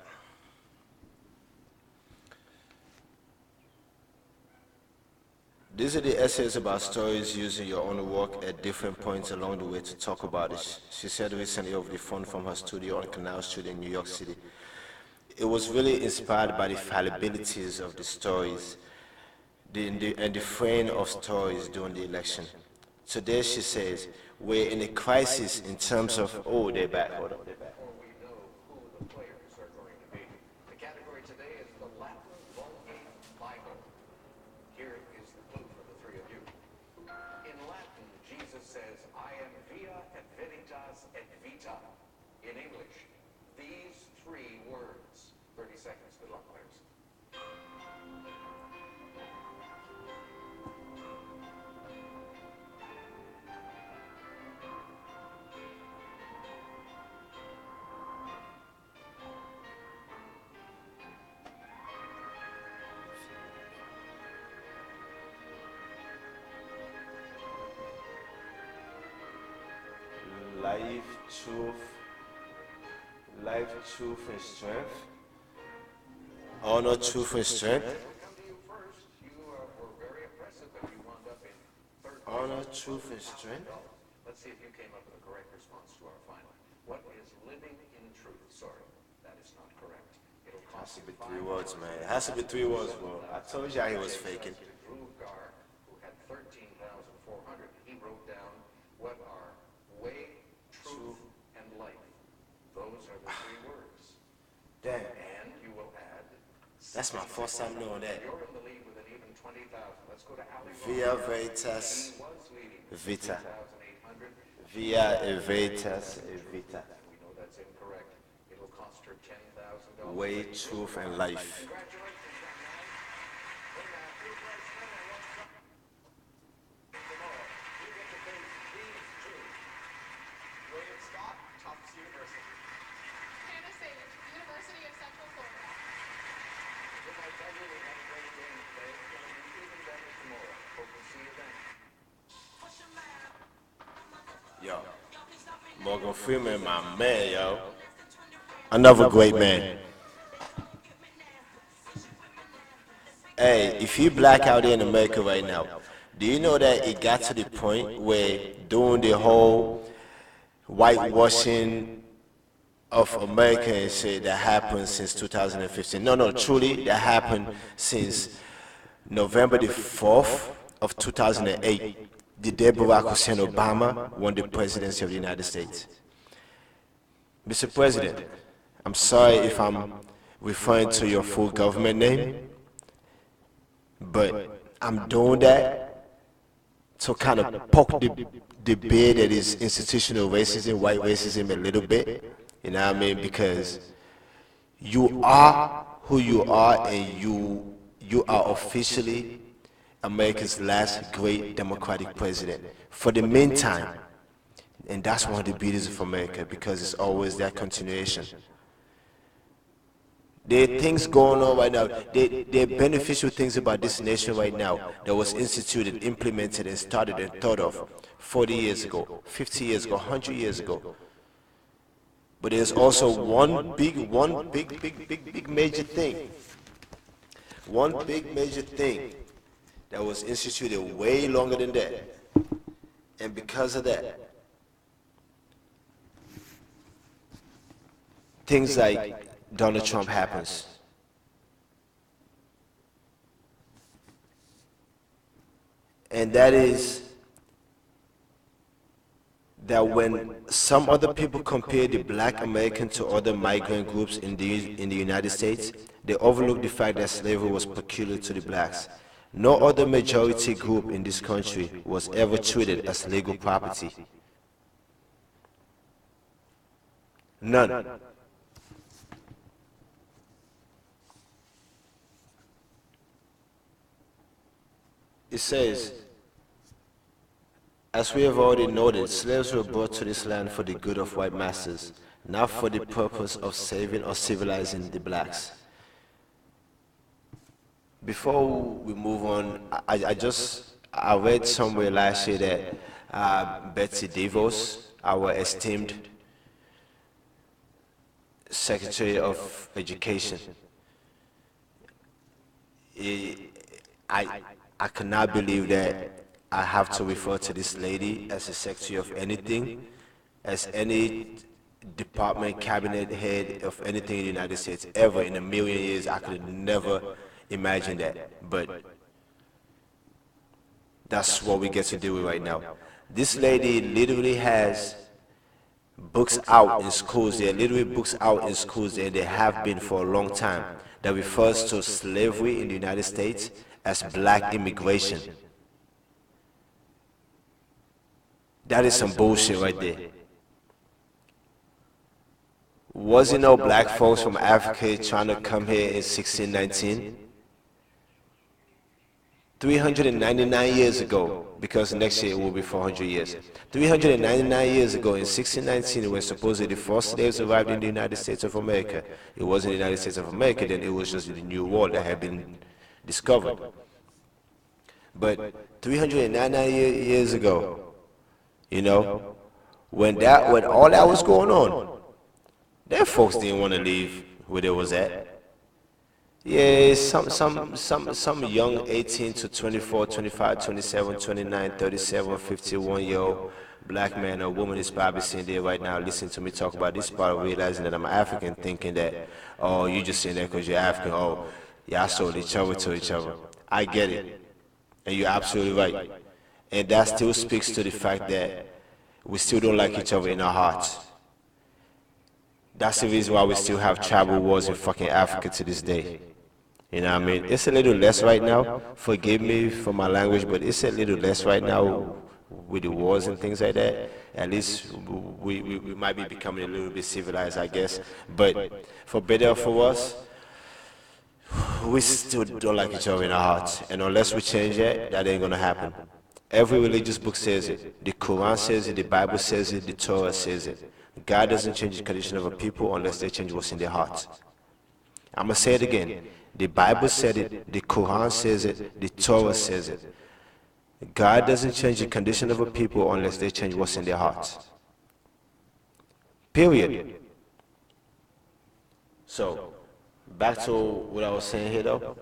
These are the essays about stories using your own work at different points along the way to talk about it. She said recently over the phone from her studio on Canal Street in New York City. It was really inspired by the fallibilities of the stories and the fraying of stories during the election. Today, she says, we're in a crisis in terms of, oh, they're back, hold on, they're back. Before we know who the players are going to be. The category today is the Latin Vulgate Bible. says, I am via et veritas et vita. In English, these three words. 30 seconds. Good luck, players. Life, truth, and strength. Honor, truth, and strength. We'll come to you first. You were very impressive, but you wound up in third place. Honor, truth, and strength. Let's see if you came up with a correct response to our final. What is living in truth? Sorry, that is not correct. It'll Has cost to you be 3 words, man. It has to be 3 words, bro. I told you he was faking. Drew Gar, who had 13,400, he wrote down what are way, truth, and life. Those are the 3 words. Damn. And you will add. That's my first time knowing that. You're in the lead with an even 20,000. Let's go to Ali. Via veritas, He was leading. vita. 3,800. Via veritas, vita. We know that's incorrect. It'll cost her $10,000. Way, truth, and life. Congratulations, young man. Hey, you play Skinner, what's up? Tomorrow, you get to face these two. William Scott, Tufts University. Hannah Sage, University of Central Florida. If I tell you we had a great game today, it's going to be even better tomorrow. Hope to see you then. Yo, Morgan Freeman, my man, yo. Another great man. Hey, if you black out there in America right now, do you know that it got to the point where during the whole whitewashing of America and shit that happened since 2015? No, truly, that happened since November the 4th of 2008, the day Barack Hussein Obama won the presidency of the United States. Mr. President, I'm sorry if I'm referring to your full government name, but I'm doing that to kind of poke the bear that is institutional racism, white racism a little bit, you know what I mean? Because you are who you are, and you are officially America's last great democratic president for the meantime. And that's one of the beauties of America, because it's always that continuation. There are things going on right now. There are beneficial things about this nation right now that was instituted, implemented, and started and thought of 40 years ago, 50 years ago, 100 years ago. But there's also one big major thing. One big major thing that was instituted way longer than that. And because of that, things like Donald Trump happens. And that is that when some other people compare the black American to other migrant groups in the United States, they overlook the fact that slavery was peculiar to the blacks. No other majority group in this country was ever treated as legal property. None. It says, as we have already noted, slaves were brought to this land for the good of white masters, not for the purpose of saving or civilizing the blacks. Before we move on, I read somewhere last year that Betsy DeVos, our esteemed Secretary of Education, I cannot believe that I have to refer to this lady as a secretary of anything, as any department, cabinet head of anything in the United States ever in a million years. I could never imagine that, but that's what we get to do right now. This lady literally has books out in schools. There are literally books out in schools, and they have been for a long time, that refers to slavery in the United States as black immigration. That is some bullshit right there. Was it no black folks from Africa trying to come here in 1619? 399 years ago, because next year it will be 400 years. 399 years ago in 1619, when supposedly the first slaves arrived in the United States of America, it wasn't the United States of America then, it was just the New World that had been discovered. But 399 years ago, you know, when all that was going on, them folks didn't want to leave where they was at. Yeah, some young 18 to 24, 25, 27, 29, 37, 51-year-old black man or woman is probably sitting there right now listening to me talk about this part, realizing that I'm African, thinking that, oh, you just saying that because you're African, oh, y'all sold each other to each other. I get it, and you're absolutely right. And that still speaks to the fact that we still don't like each other in our hearts. That's the reason why we still have tribal wars in fucking Africa to this day. You know what I mean? It's a little less right now. Forgive me for my language, but it's a little less right now with the wars and things like that. At least we might be becoming a little bit civilized, I guess. But for better or for worse, we still don't like each other in our hearts. And unless we change that ain't gonna happen. Every religious book says it. The Quran says it, the Bible says it, the Torah says it. God doesn't change the condition of a people unless they change what's in their hearts. I'm gonna say it again. The Bible said it, the Quran says it, the Torah says it. God doesn't change the condition of a people unless they change what's in their hearts. Period. So, back to what I was saying here though.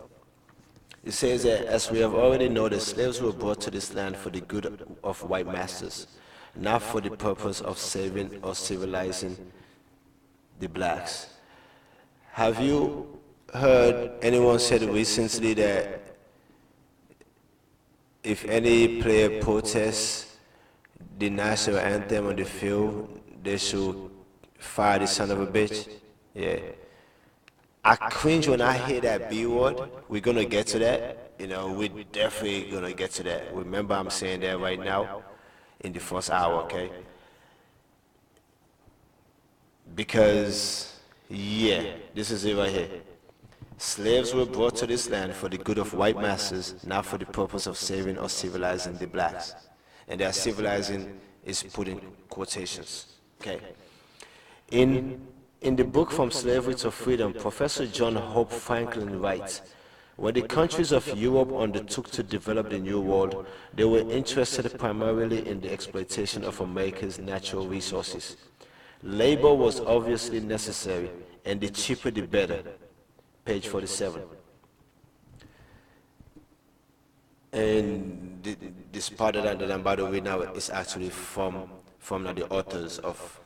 It says that, as we have already noted, slaves were brought to this land for the good of white masters, not for the purpose of saving or civilizing the blacks. Have you heard anyone said recently that if any player protests the national anthem on the field, they should fire the son of a bitch? Yeah. I cringe when I hear that B word. We're gonna get to that. You know, we're definitely gonna get to that. Remember, I'm saying that right now in the first hour, okay? Because, yeah, this is it right here. Slaves were brought to this land for the good of white masters, not for the purpose of saving or civilizing the blacks. And that civilizing is put in quotations. Okay. In the book From Slavery to Freedom, Professor John Hope Franklin writes, when the countries of Europe undertook to develop the New World, they were interested primarily in the exploitation of America's natural resources. Labor was obviously necessary, and the cheaper the better. Page 47. And this part that I'm about to read now is actually from the authors of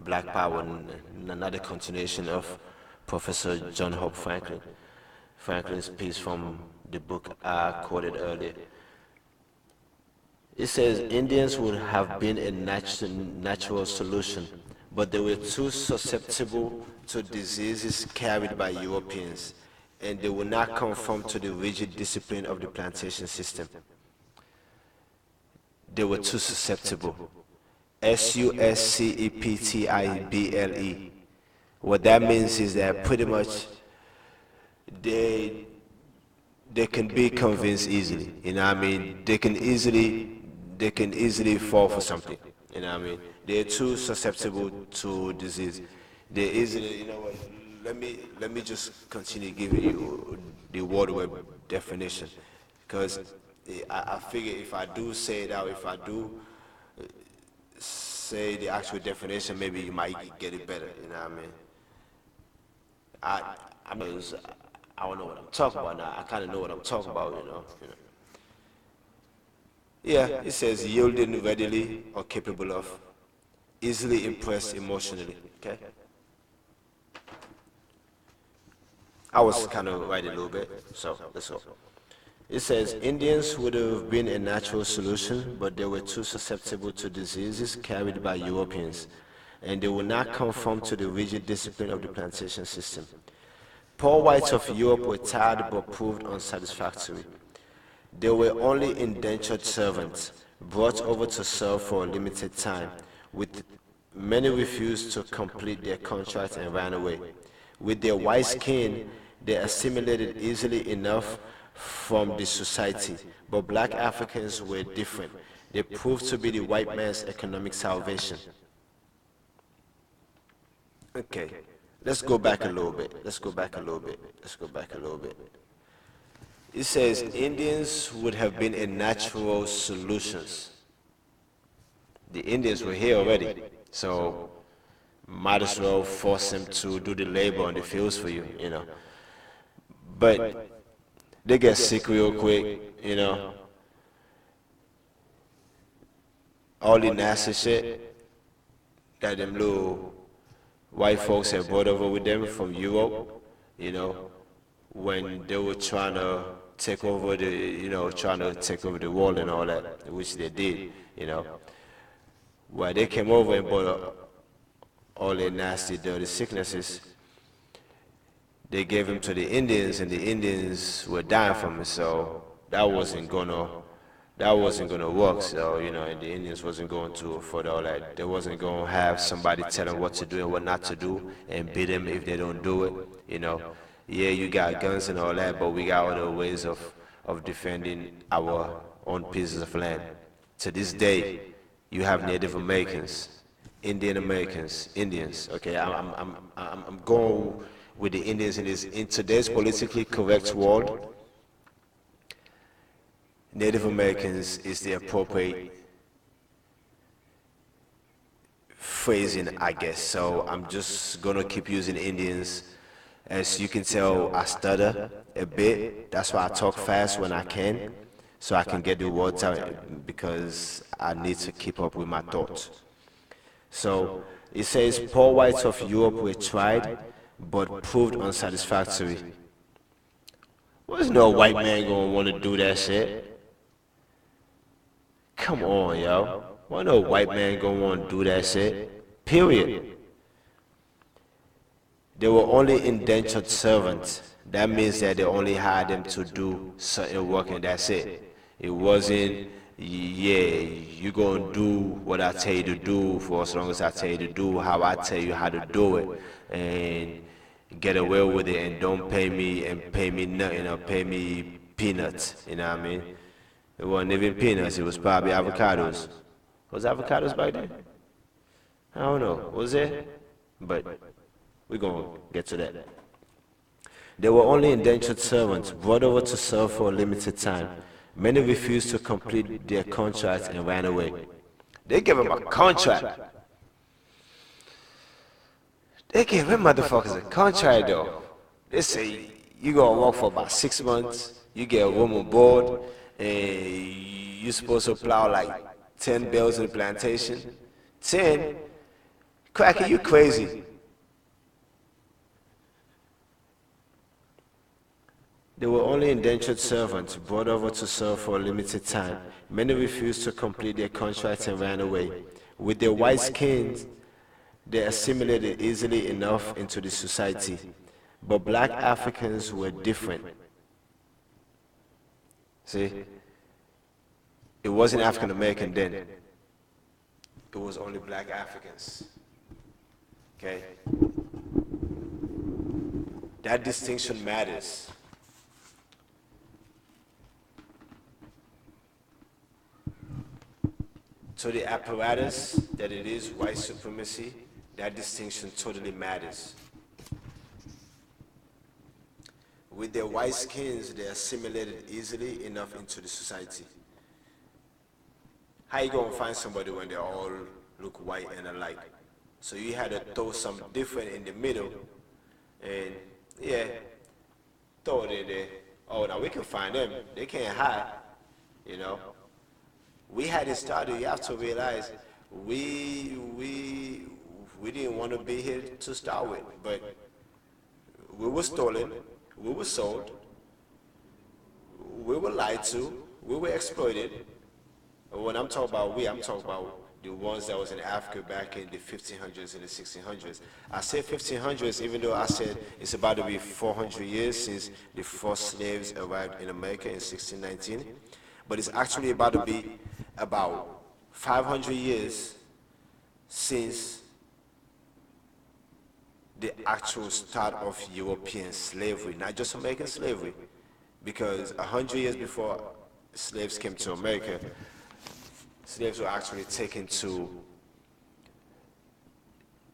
Black Power, and another continuation of Professor John Hope Franklin's piece from the book I quoted earlier. It says Indians would have been a natural solution, but they were too susceptible to diseases carried by Europeans, and they would not conform to the rigid discipline of the plantation system. They were too susceptible. susceptible. What that means is that pretty much they can be convinced easily. You know what I mean? They can easily fall for something. You know what I mean? They're too susceptible to disease. They easily, you know what, let me just continue giving you the word definition. Because I figure if I do say it out, if I do say the actual definition, maybe you might get it better, you know what I mean? I don't know what I'm talking about now. I kind of know what I'm talking about, you know. Yeah, it says yielding readily or capable of, easily impressed emotionally, okay? I was kind of right a little bit, so let's go. It says Indians would have been a natural solution, but they were too susceptible to diseases carried by Europeans, and they would not conform to the rigid discipline of the plantation system. Poor whites of Europe were tired but proved unsatisfactory. They were only indentured servants, brought over to serve for a limited time, with many refused to complete their contract and ran away. With their white skin, they assimilated easily enough from the society, but black Africans were different. They proved to be the white man's economic salvation. Okay, let's go back a little bit. Let's go back a little bit. Let's go back a little bit. It says Indians would have been a natural solutions. The Indians were here already, so might as well force them to do the labor on the fields for you, you know. But they get sick real quick, you know. All the nasty shit that them little white folks had brought over with them from Europe, you know, when they were trying to take over the, you know, trying to take over the world and all that, which they did, you know. Well, they came over and brought all their nasty, dirty sicknesses. They gave them to the Indians, and the Indians were dying from it, so that wasn't gonna work. So, you know, and the Indians wasn't going to afford all that. They wasn't going to have somebody tell them what to do and what not to do and beat them if they don't do it, you know. Yeah, you got guns and all that, but we got other ways of defending our own pieces of land. To this day, you have Native Americans, Indian Americans, Indians. Okay, I'm going with the Indians in today's politically correct world. Native Americans is the appropriate phrasing, I guess. So I'm just gonna keep using Indians. As you can tell, I stutter a bit. That's why I talk fast when I can, so I can get the words out, because I need to keep up with my thoughts. So it says poor whites of Europe were tried, but proved unsatisfactory. Was no white man gonna want to do that shit? Come on, yo. Why no white man gonna want to do that shit? Period. They were only indentured servants. That means that they only hired them to do certain work and that's it. It wasn't, yeah, you gonna do what I tell you to do for as long as I tell you to do, how I tell you how to do it, and get away with it and don't pay me nothing or pay me peanuts, you know what I mean? It wasn't even peanuts, it was probably avocados. Was avocados back then? I don't know, was it? But we're going to get to that. They were only indentured servants, brought over to serve for a limited time. Many refused to complete their contracts and ran away. They gave them a contract. They gave them motherfuckers a contract though. They say, you gonna work for about 6 months, you get a room on board, and you're supposed to plow like 10 bales in the plantation. 10? Cracker, you crazy. They were only indentured servants, brought over to serve for a limited time. Many refused to complete their contracts and ran away. With their white skins, they assimilated easily enough into the society. But black Africans were different. See? It wasn't African American then. It was only black Africans. Okay? That distinction matters. To the apparatus that it is white supremacy, that distinction totally matters. With their white skins, they assimilated easily enough into the society. How you gonna find somebody when they all look white and alike? So you had to throw something different in the middle, and yeah, throw it in there. Oh, now we can find them. They can't hide, you know. We had it started. You have to realize we didn't want to be here to start with, but we were stolen, we were sold, we were lied to, we were exploited. When I'm talking about we, I'm talking about the ones that was in Africa back in the 1500s and the 1600s. I say 1500s even though I said it's about to be 400 years since the first slaves arrived in America in 1619, but it's actually about to be about 500 years since the actual start of European slavery, not just American slavery, because 100 years before slaves came to America, slaves were actually taken to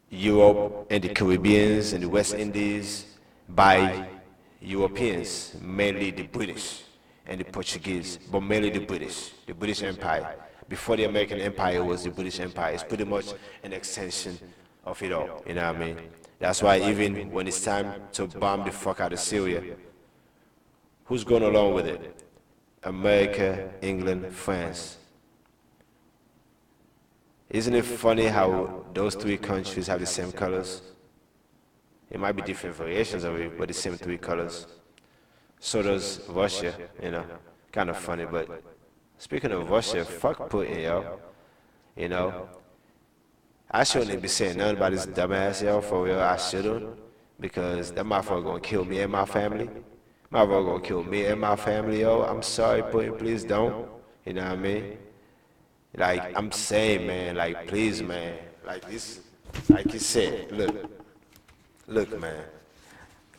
Europe and the Caribbeans and the West Indies by Europeans, mainly the British and the Portuguese, but mainly the British Empire. Before the American Empire was the British Empire. It's pretty much an extension of it all, you know what I mean? That's why even when it's time to bomb the fuck out of Syria, who's going along with it? America, England, France. Isn't it funny how those three countries have the same colors? It might be different variations of it, but the same three colors. So does Russia, you know. Kind of funny, but speaking of Russia, fuck Putin, yo. You know, I shouldn't be saying nothing about this dumbass, yo, for real. I shouldn't, because that motherfucker gonna kill me and my family. Motherfucker gonna kill me and my family, yo. I'm sorry, Putin, please don't. You know what I mean? Like, I'm saying, man, like, please, man. Like this, like you said, look, man.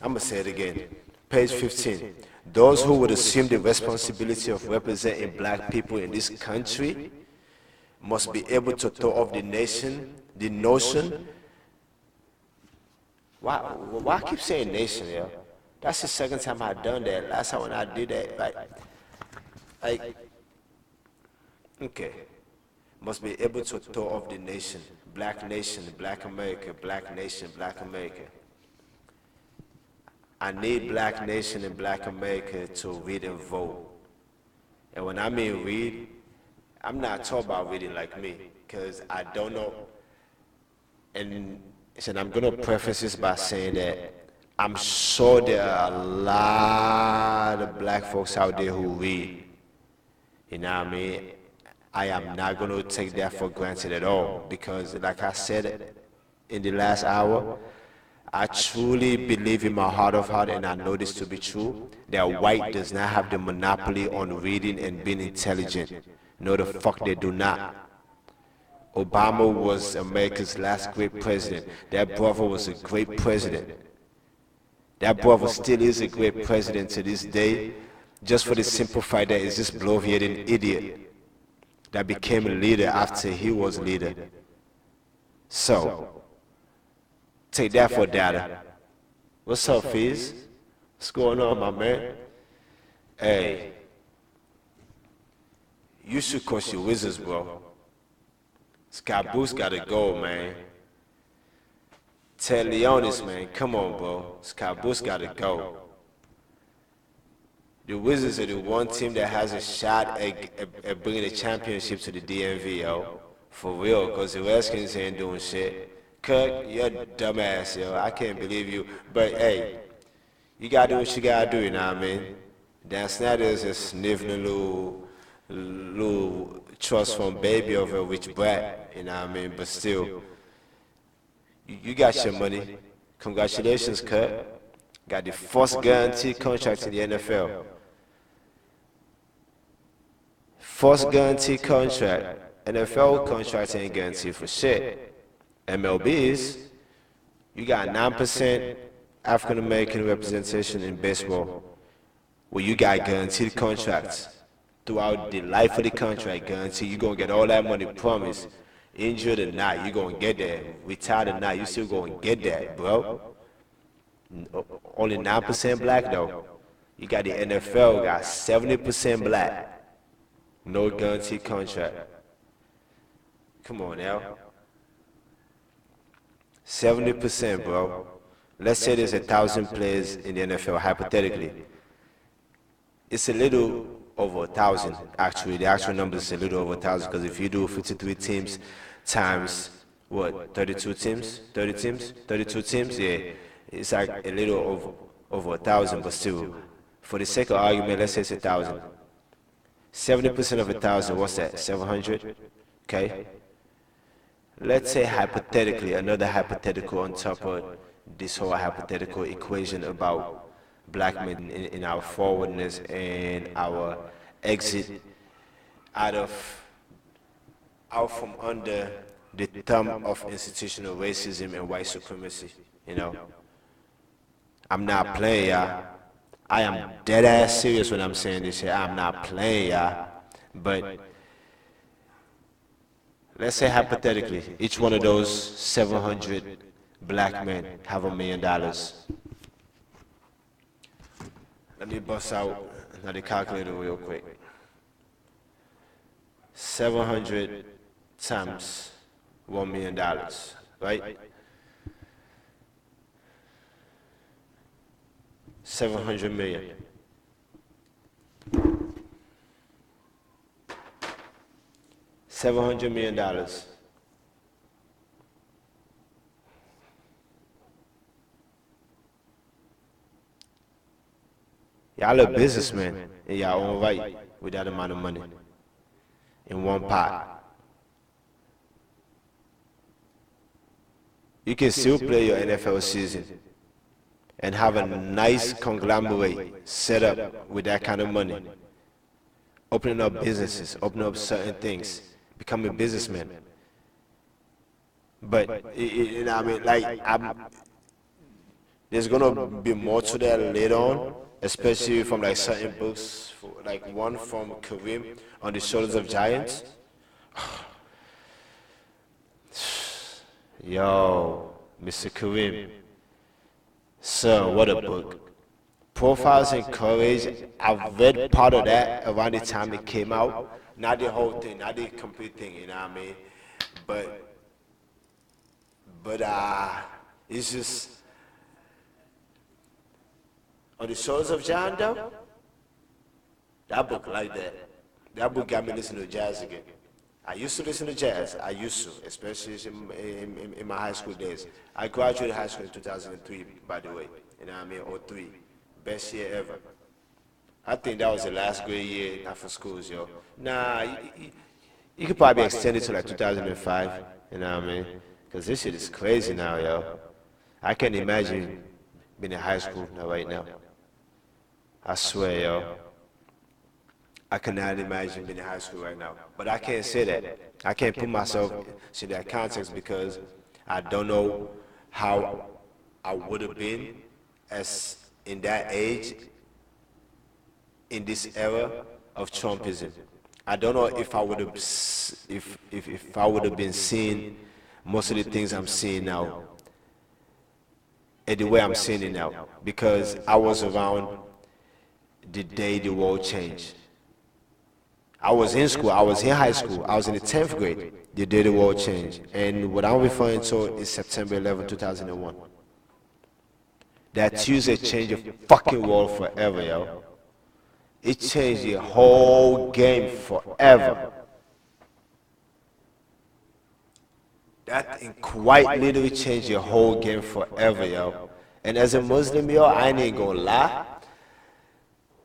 I'm gonna say it again. Page 15. Those who would assume the responsibility of representing black people in this country must be able to throw off the notion. Why I keep saying nation, yo? That's the second time I've done that. Last time when I did that, okay. Must be able to throw off the nation, Black America, Black nation, Black America. I need Black nation and Black America to read and vote. And when I mean read, I'm not talking about reading like me, because I don't know. And I'm going to preface this by saying that I'm sure there are a lot of black folks out there who read. You know what I mean? I am not going to take that for granted at all, because like I said in the last hour, I truly believe in my heart of heart, and I know this to be true, that white does not have the monopoly on reading and being intelligent. No, the fuck they do not. Obama was America's last great president. That brother was a great president. That brother still is a great president to this day, just for the simple fact that he's this bloviating idiot that became a leader after he was leader. So, take that for data. What's up, Fizz? What's going on, my man? Hey, you should coach your Wizards, bro. Scott Boost gotta go, man. Ted Leonis, man, come on, bro. Scott Boost gotta go. The Wizards are the one team that has a shot at bringing the championship to the DMV, yo. For real, because the Redskins ain't doing shit. Cook, you're a dumbass, yo. I can't believe you. But, hey, you gotta do what you gotta do, you know what I mean? Dan Snyder's a sniveling little trust fund baby of a rich brat, you know what I mean? But still, you got your money. Congratulations, Kurt. Got the first guaranteed contract in the NFL. First guaranteed contract. NFL contract ain't guaranteed for shit. MLBs, you got 9% African American representation in baseball, where you got guaranteed contracts. Throughout the life of the contract, guarantee you're gonna get all that money, promise. Injured or not, you're gonna get that. Retired or not, you still gonna get that, bro. Only 9% black though. You got the NFL, got 70% black. No guaranteed contract. Come on now. 70%, bro. Let's say there's 1,000 players in the NFL, hypothetically. It's a little over 1,000, actually. The actual number is a little over 1,000, because if you do 53 teams times, what, 32 teams? 30 teams? 32 teams? Yeah. It's like a little over 1,000, but still, for the sake of argument, let's say it's 1,000. 70% of 1,000, what's that? 700? Okay? Let's say hypothetically, another hypothetical on top of this whole hypothetical equation about black men in our forwardness and our exit out of out from under the thumb of institutional racism and white supremacy. You know, I'm not playing, y'all. I am dead ass serious when I'm saying this here. I'm not playing, y'all. But let's say hypothetically, each one of those 700 black men have $1 million. Let me bust out another calculator real quick. 700 times $1 million, right? 700 million. $700 million. Y'all a businessman in your own right with that amount of money in one pot. You can still play your NFL season and have a nice conglomerate set up with that kind of money. Opening up businesses, opening up certain things, become a businessman. But, you know, I mean, like, there's gonna be more to that later on, especially from like certain books, like one from Kareem on the Shoulders of Giants. Yo, Mr. Kareem, sir, what a book. Profiles in Courage, I've read part of that around the time it came out. Not the whole thing, not the complete thing, you know what I mean? But it's just, on the Shoulders of John, though, that book like that. That book got me listening to jazz again. I used to listen to jazz. I used to, especially in my high school days. I graduated high school in 2003, by the way. You know what I mean? '03. Best year ever. I think that was the last great year not for schools, yo. Nah, you could probably extend it to like 2005. You know what I mean? Because this shit is crazy now, yo. I can't imagine being in high school now, right now. I swear, yo. I cannot imagine being in high school right now. But I can't say that. I can't put myself in that context because I don't know how I would have been as in that age, in this era of Trumpism. I don't know if I would have, if I would have been seeing most of the things I'm seeing now, and the way I'm seeing it now, because I was around the day the world changed. I was in school, I was in high school, I was in the 10th grade, the day the world changed. And what I'm referring to is September 11, 2001. That Tuesday changed the fucking world forever, yo. It changed the whole game forever. That quite literally changed the whole game forever, yo. And as a Muslim, yo, I ain't gonna lie.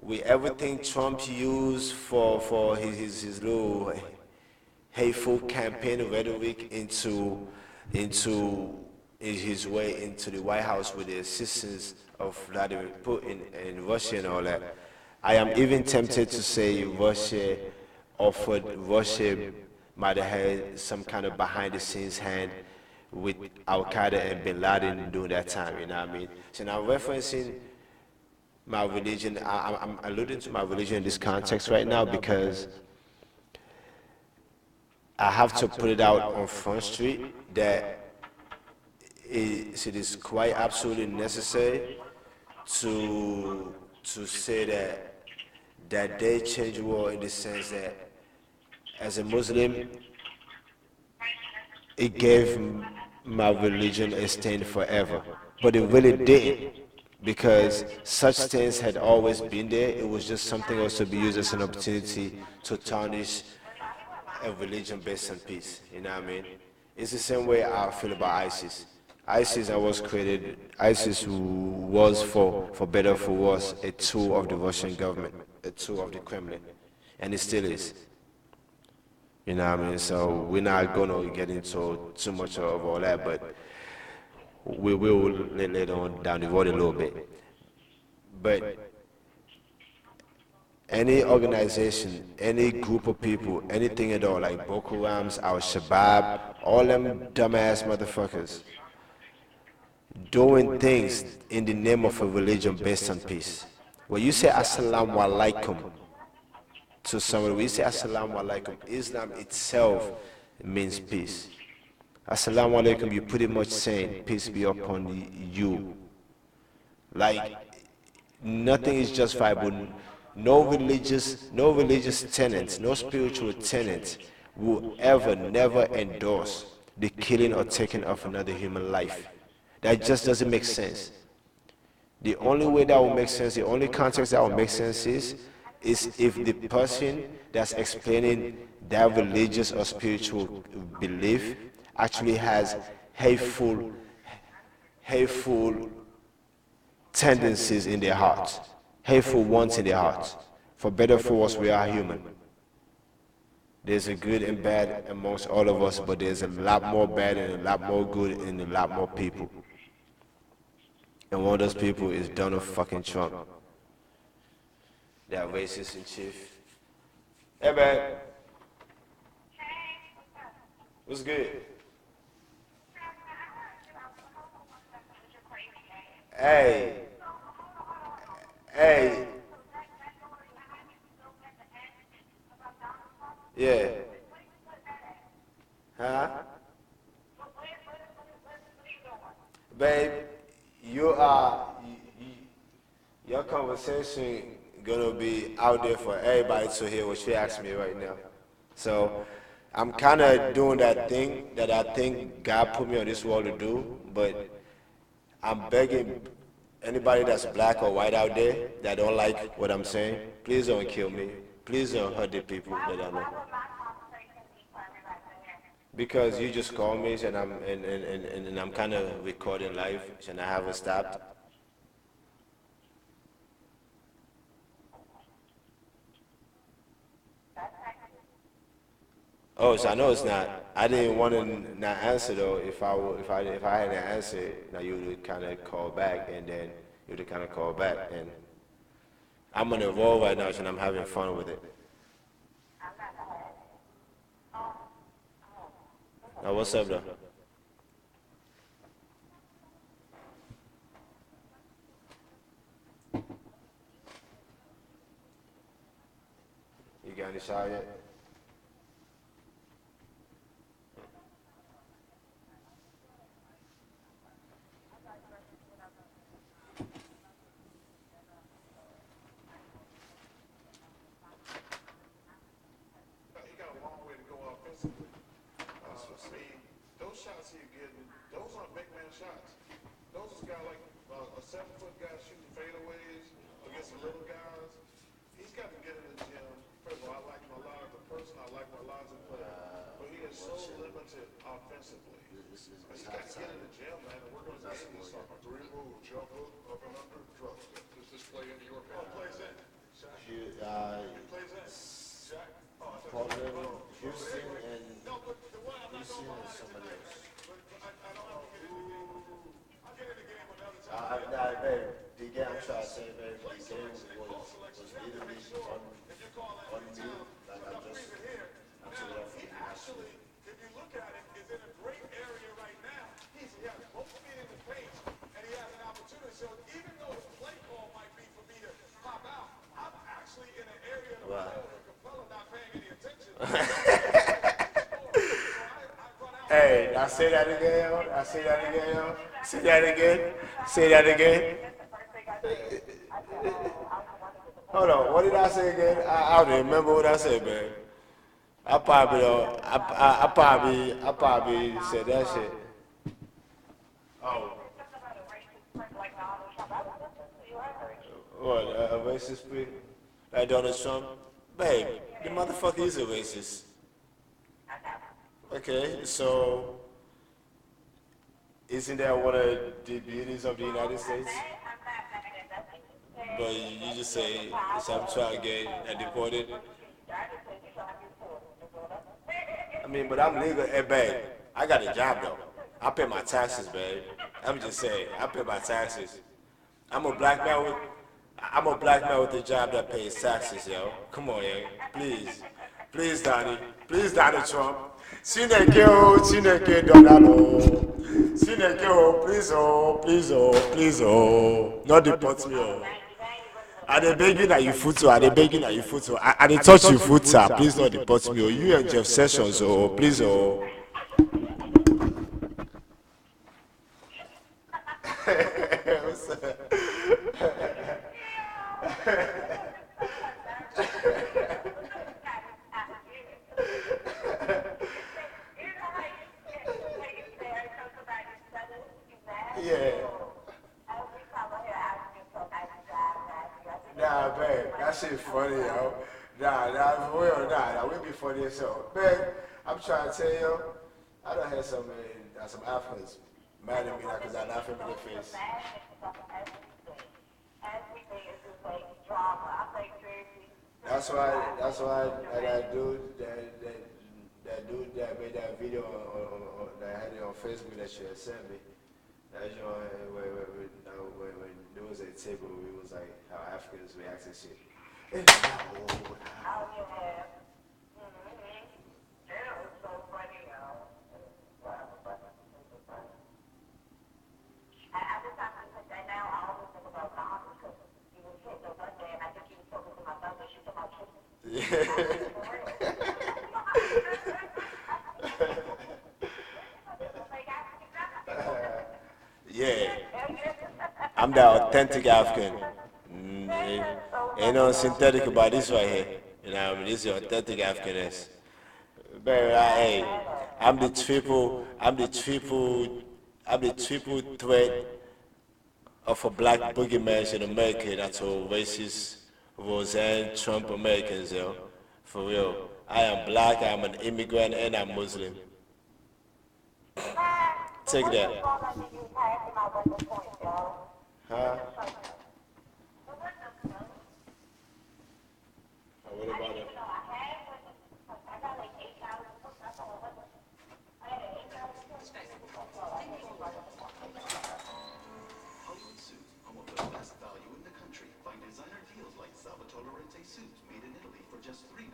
With everything Trump used for his little hateful campaign rhetoric into his way into the White House with the assistance of Vladimir Putin and Russia and all that, I am even tempted to say Russia might have had some kind of behind-the-scenes hand with Al-Qaeda and Bin Laden during that time, you know what I mean? So now referencing my religion, I'm alluding to my religion in this context right now because I have to put it out on Front Street that it is quite absolutely necessary to say that they change the world in the sense that as a Muslim, it gave my religion a stand forever, but it really didn't. Because such things had always been there, it was just something else to be used as an opportunity to tarnish a religion based on peace, you know what I mean? It's the same way I feel about ISIS. ISIS was for better or for worse, a tool of the Russian government, a tool of the Kremlin, and it still is. You know what I mean? So we're not gonna get into too much of all that, but we will later on down the road a little bit. But any organization, any group of people, anything at all, like Boko Harams, Al-Shabaab, all them dumbass motherfuckers, doing things in the name of a religion based on peace. When you say Assalamu alaikum to somebody, when you say Assalamu alaikum, Islam itself means peace. Assalamu alaikum, you pretty much saying peace be upon you. Like, nothing is justifiable. No religious tenets, no spiritual tenets will ever, never endorse the killing or taking of another human life. That just doesn't make sense. The only way that will make sense, the only context that will make sense is if the person that's explaining that religious or spiritual belief actually has hateful tendencies in their hearts, hateful wants in their hearts. For better or for worse, we are human. There's a good and bad amongst all of us, but there's a lot more bad and a lot more good in a lot more people. And one of those people is Donald fucking Trump. That racist in chief. Hey, man. What's good? Hey. Hey. Yeah. Huh? Babe, your conversation gonna be out there for everybody to hear what you asked me right now. So I'm kind of doing that thing that I think God put me on this world to do, but I'm begging anybody that's black or white out there that don't like what I'm saying, please don't kill me. Please don't hurt the people that I know. Because you just called me and I'm kind of recording live and I haven't stopped. Oh, so I know it's not. I didn't want to not answer though. If I hadn't answered, now you would kind of call back, and then you would kind of call back, and I'm on a roll right now, and I'm having fun with it. Now, what's up, though? You got any shower yet? He got a long way to go offensively. I mean, those shots he's getting, those aren't big man shots. Those is guys like a 7-foot guy shooting fadeaways against the little guys. He's got to get in the gym. First of all, I like him a lot as a person. I like him a lot as a player. But he is so limited offensively. He's got to get in the gym, man, and work on his game this summer. 3 move, jump hook, up and under, drop step. Does this play into your Oh, pattern? plays in. You, He plays in. Shaq. Oh, I thought you Portland, Houston, and No, but the one I'm not Houston going and behind it somebody tonight. else. But I don't have to get in the game. I'll get in the game another time. Nah, babe, the game I'm trying to say, babe, the game was literally on me, like I took it off He from my actually, if you look at it, is in a great area right now. He has both feet in the paint, and he has an opportunity. So even though the play call might be for me to pop out, I'm actually in an area of the field where Capella not paying any attention. Hey, I say that again, yo. I say that again, yo. Say that again. Say that again. Hold on, what did I say again? I don't remember what I said, man. I probably said that shit. Oh. What, a racist tweet? Like Donald Trump? Babe, the motherfucker is a racist. Okay, so isn't that one of the beauties of the United States? But you just say, I'm trying to get deported. I mean, but I'm legal. Hey, babe, I got a job though. I pay my taxes, babe. I'm just saying, I pay my taxes. I'm a black man with I'm a black man with a job that pays taxes, yo. Come on, yo. Please. Please, Donnie. Please, Donald Trump. Sineke, oh, Sineke, Donald, oh. Sineke, oh, please, oh, please, oh, please, oh. Not deport me, oh. Are they begging at you foot, are they begging at you foot? Are they touch you foot, sir? Please don't deport me, oh. You and Jeff Sessions, oh, please, oh. Yeah. Nah, man, that shit funny, yo. Nah, for real, that would be funny as hell. Man, I'm trying to tell you, I done had some Africans mad at me because I laugh in their face. That's why that dude that made that video that had it on Facebook that she had sent me. That you know, when there was a table, it was like how Africans react to shit. Yeah, I'm the authentic African. Ain't no synthetic about this right here. You know what I mean? This is authentic Africanness. But hey, I'm the triple threat of a black boogeyman in America that's all racist, Roseanne, Trump Americans, yo. For real. I am black, I'm an immigrant, and I'm Muslim. Take that. Huh? What about it? Suits made in Italy for just $3.99.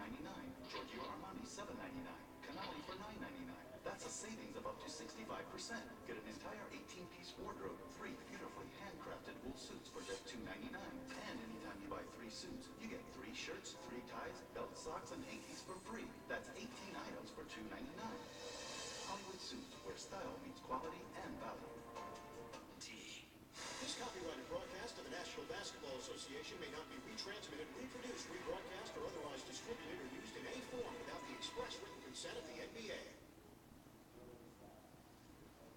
Giorgio Armani $7.99. Canali for $9.99. That's a savings of up to 65%. Get an entire 18-piece wardrobe, 3 beautifully handcrafted wool suits for just $2.99. And anytime you buy 3 suits, you get 3 shirts, 3 ties, belt socks, and hankies for free. That's 18 items for $2.99. Hollywood Suits, where style meets quality and value. This copyrighted broadcast of the National Basketball Association may not be retransmitted, reproduced, rebroadcast, or otherwise distributed or used in any form without the express written consent of the NBA.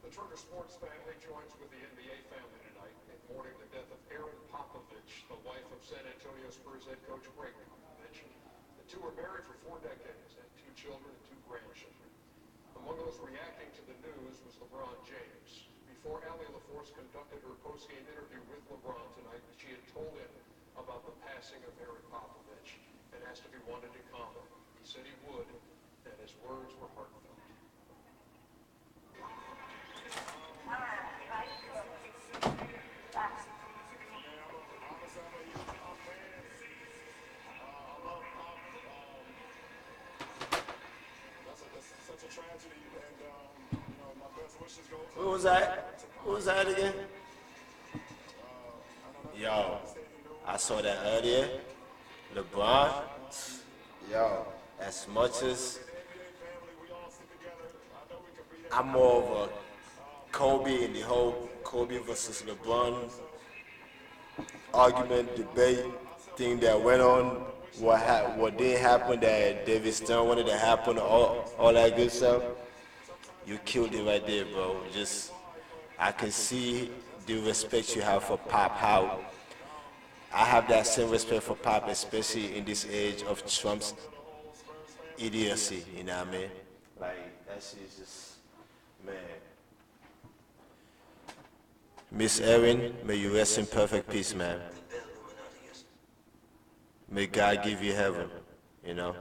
The Turner Sports family joins with the NBA family tonight in mourning the death of Erin Popovich, the wife of San Antonio Spurs head coach Greg Popovich. The two were married for 4 decades, had 2 children and 2 grandchildren. Among those reacting to the news was LeBron James. Before Allie LaForce conducted her post-game interview with LeBron tonight, she had told him about the passing of Erin Popovich and asked if he wanted to comment. He said he would, and his words were heartfelt. Such a tragedy, and my best wishes go to. Who was that? Who was that again? Yo, I saw that earlier. LeBron. Yo, as much as I'm more of a Kobe in the whole Kobe versus LeBron argument, debate thing that went on, what did happen, that David Stern wanted to happen, all that good stuff. You killed it right there, bro. Just, I can see the respect you have for Pop, how I have that same respect for Pop, especially in this age of Trump's idiocy, you know what I mean? Like, that shit's just, man. Miss Erin, may you rest in perfect peace, man. May God give you heaven, you know.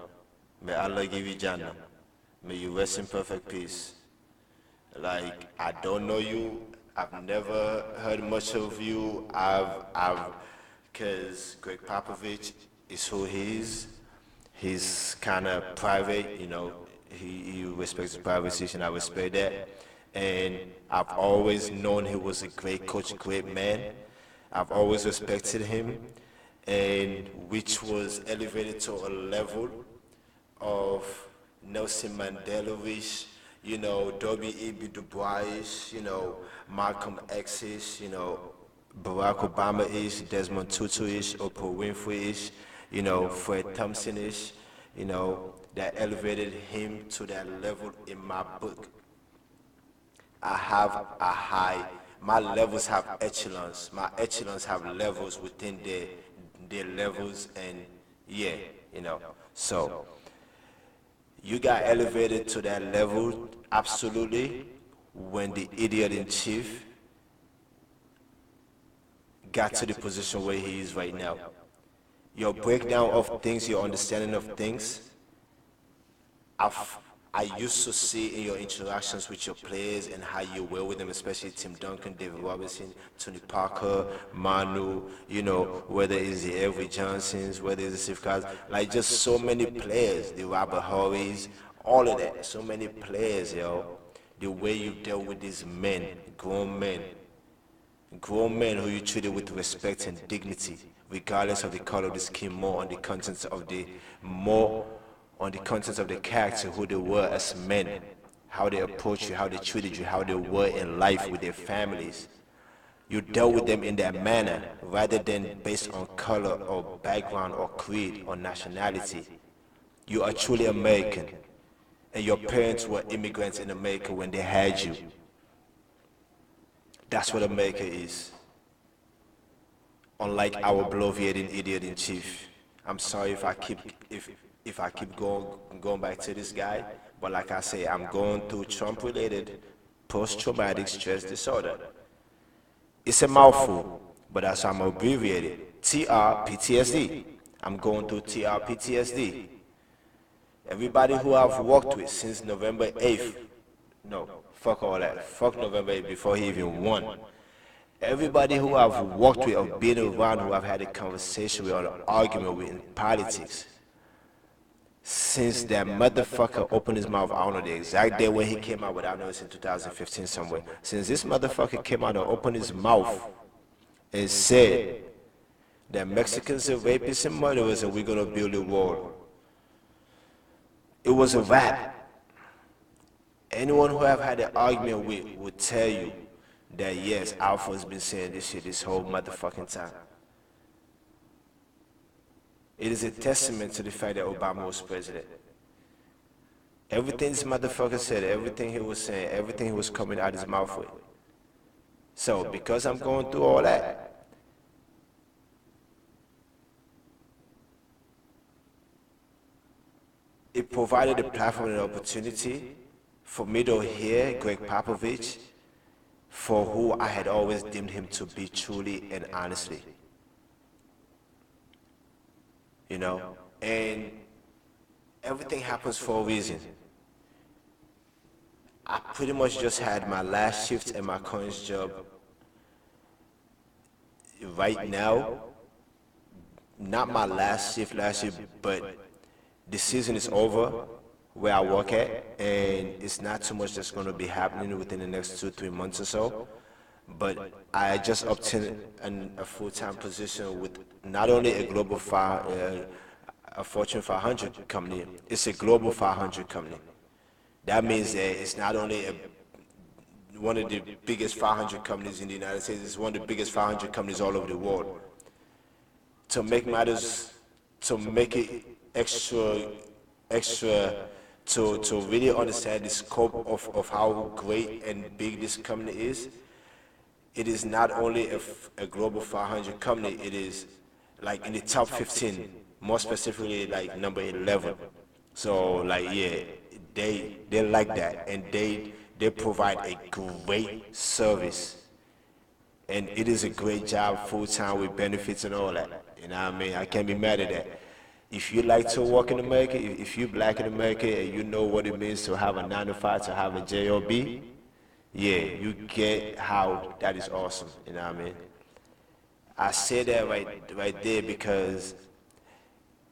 May Allah give you Jannah. May you rest in perfect peace. Like, I don't know you. I've never heard much of you. I've because Greg Popovich is who he is. He's kind of private, you know. He respects his privacy, and I respect that. And I've always known he was a great coach, great man. I've always respected him, and which was elevated to a level of Nelson Mandela-ish, you know, W.E.B. Du Bois-ish, you know, Malcolm X-ish, you know, Barack Obama-ish, Desmond Tutu-ish, Oprah Winfrey-ish, you know, Fred Thompson-ish, you know, that elevated him to that level in my book. I have a high, my levels have echelons. My echelons have levels within their levels, and yeah, you know. So you got elevated to that level absolutely when the idiot in chief got to the position where he is right now. Your breakdown of things, your understanding of things, I used to see in your interactions with your players and how you were with them, especially Tim Duncan, David Robinson, Tony Parker, Manu, you know, whether it's the Avery Johnsons, whether it's the Steve Cars, like just so many players, the Robert Horrys, all of that, so many players, yo. The way you dealt with these men, grown men who you treated with respect and dignity, regardless of the color of the skin, more on the contents of the character, who they were as men, how they approached you, how they treated you, how they were in life with their families. You dealt with them in that manner, rather than based on color or background or creed or nationality. You are truly American, and your parents were immigrants in America when they had you. That's what America is. Unlike our bloviating idiot in chief. I'm sorry if I keep going back to this guy, but like I say, I'm going through Trump-related post-traumatic stress disorder. It's a mouthful, but that's why I'm abbreviated. TR-PTSD. I'm going through TR-PTSD. Everybody who I've worked with since November 8th, no, fuck all that. Fuck November 8th before he even won. Everybody who I've worked with or been around, who I've had a conversation with or an argument with in politics, since that motherfucker opened his mouth, I don't know the exact day when he came out, but I know it's in 2015 somewhere. Since this motherfucker came out and opened his mouth and said that Mexicans are rapists and murderers and we're gonna build a wall, it was a rap. Anyone who I've had an argument with would tell you that yes, Alpha's been saying this shit this whole motherfucking time. It is a testament to the fact that Obama was president. Everything this motherfucker said, everything he was saying, everything he was coming out his mouth with. So, because I'm going through all that, it provided a platform and an opportunity for me to hear Greg Popovich for who I had always deemed him to be truly and honestly. You know, and everything happens for a reason. I pretty much just had my last shift at my current job right now. Not my last shift, but the season is over where I work at, and it's not too much that's going to be happening within the next 2-3 months or so. But I just obtained a full-time position with not only a a Fortune 500 company, it's a global 500 company. That means that it's not only one of the biggest 500 companies in the United States, it's one of the biggest 500 companies all over the world. To make it extra to really understand the scope of how great and big this company is, it is not only a global 500 company, it is like in the top 15, more specifically like number 11. So like, yeah, they like that, and they provide a great service. And it is a great job, full-time with benefits and all that. You know what I mean? I can't be mad at that. If you like to work in America, if you're black in America and you know what it means to have a 9-to-5, to have a job, yeah, you get how that is awesome. You know what I mean? I say that right there because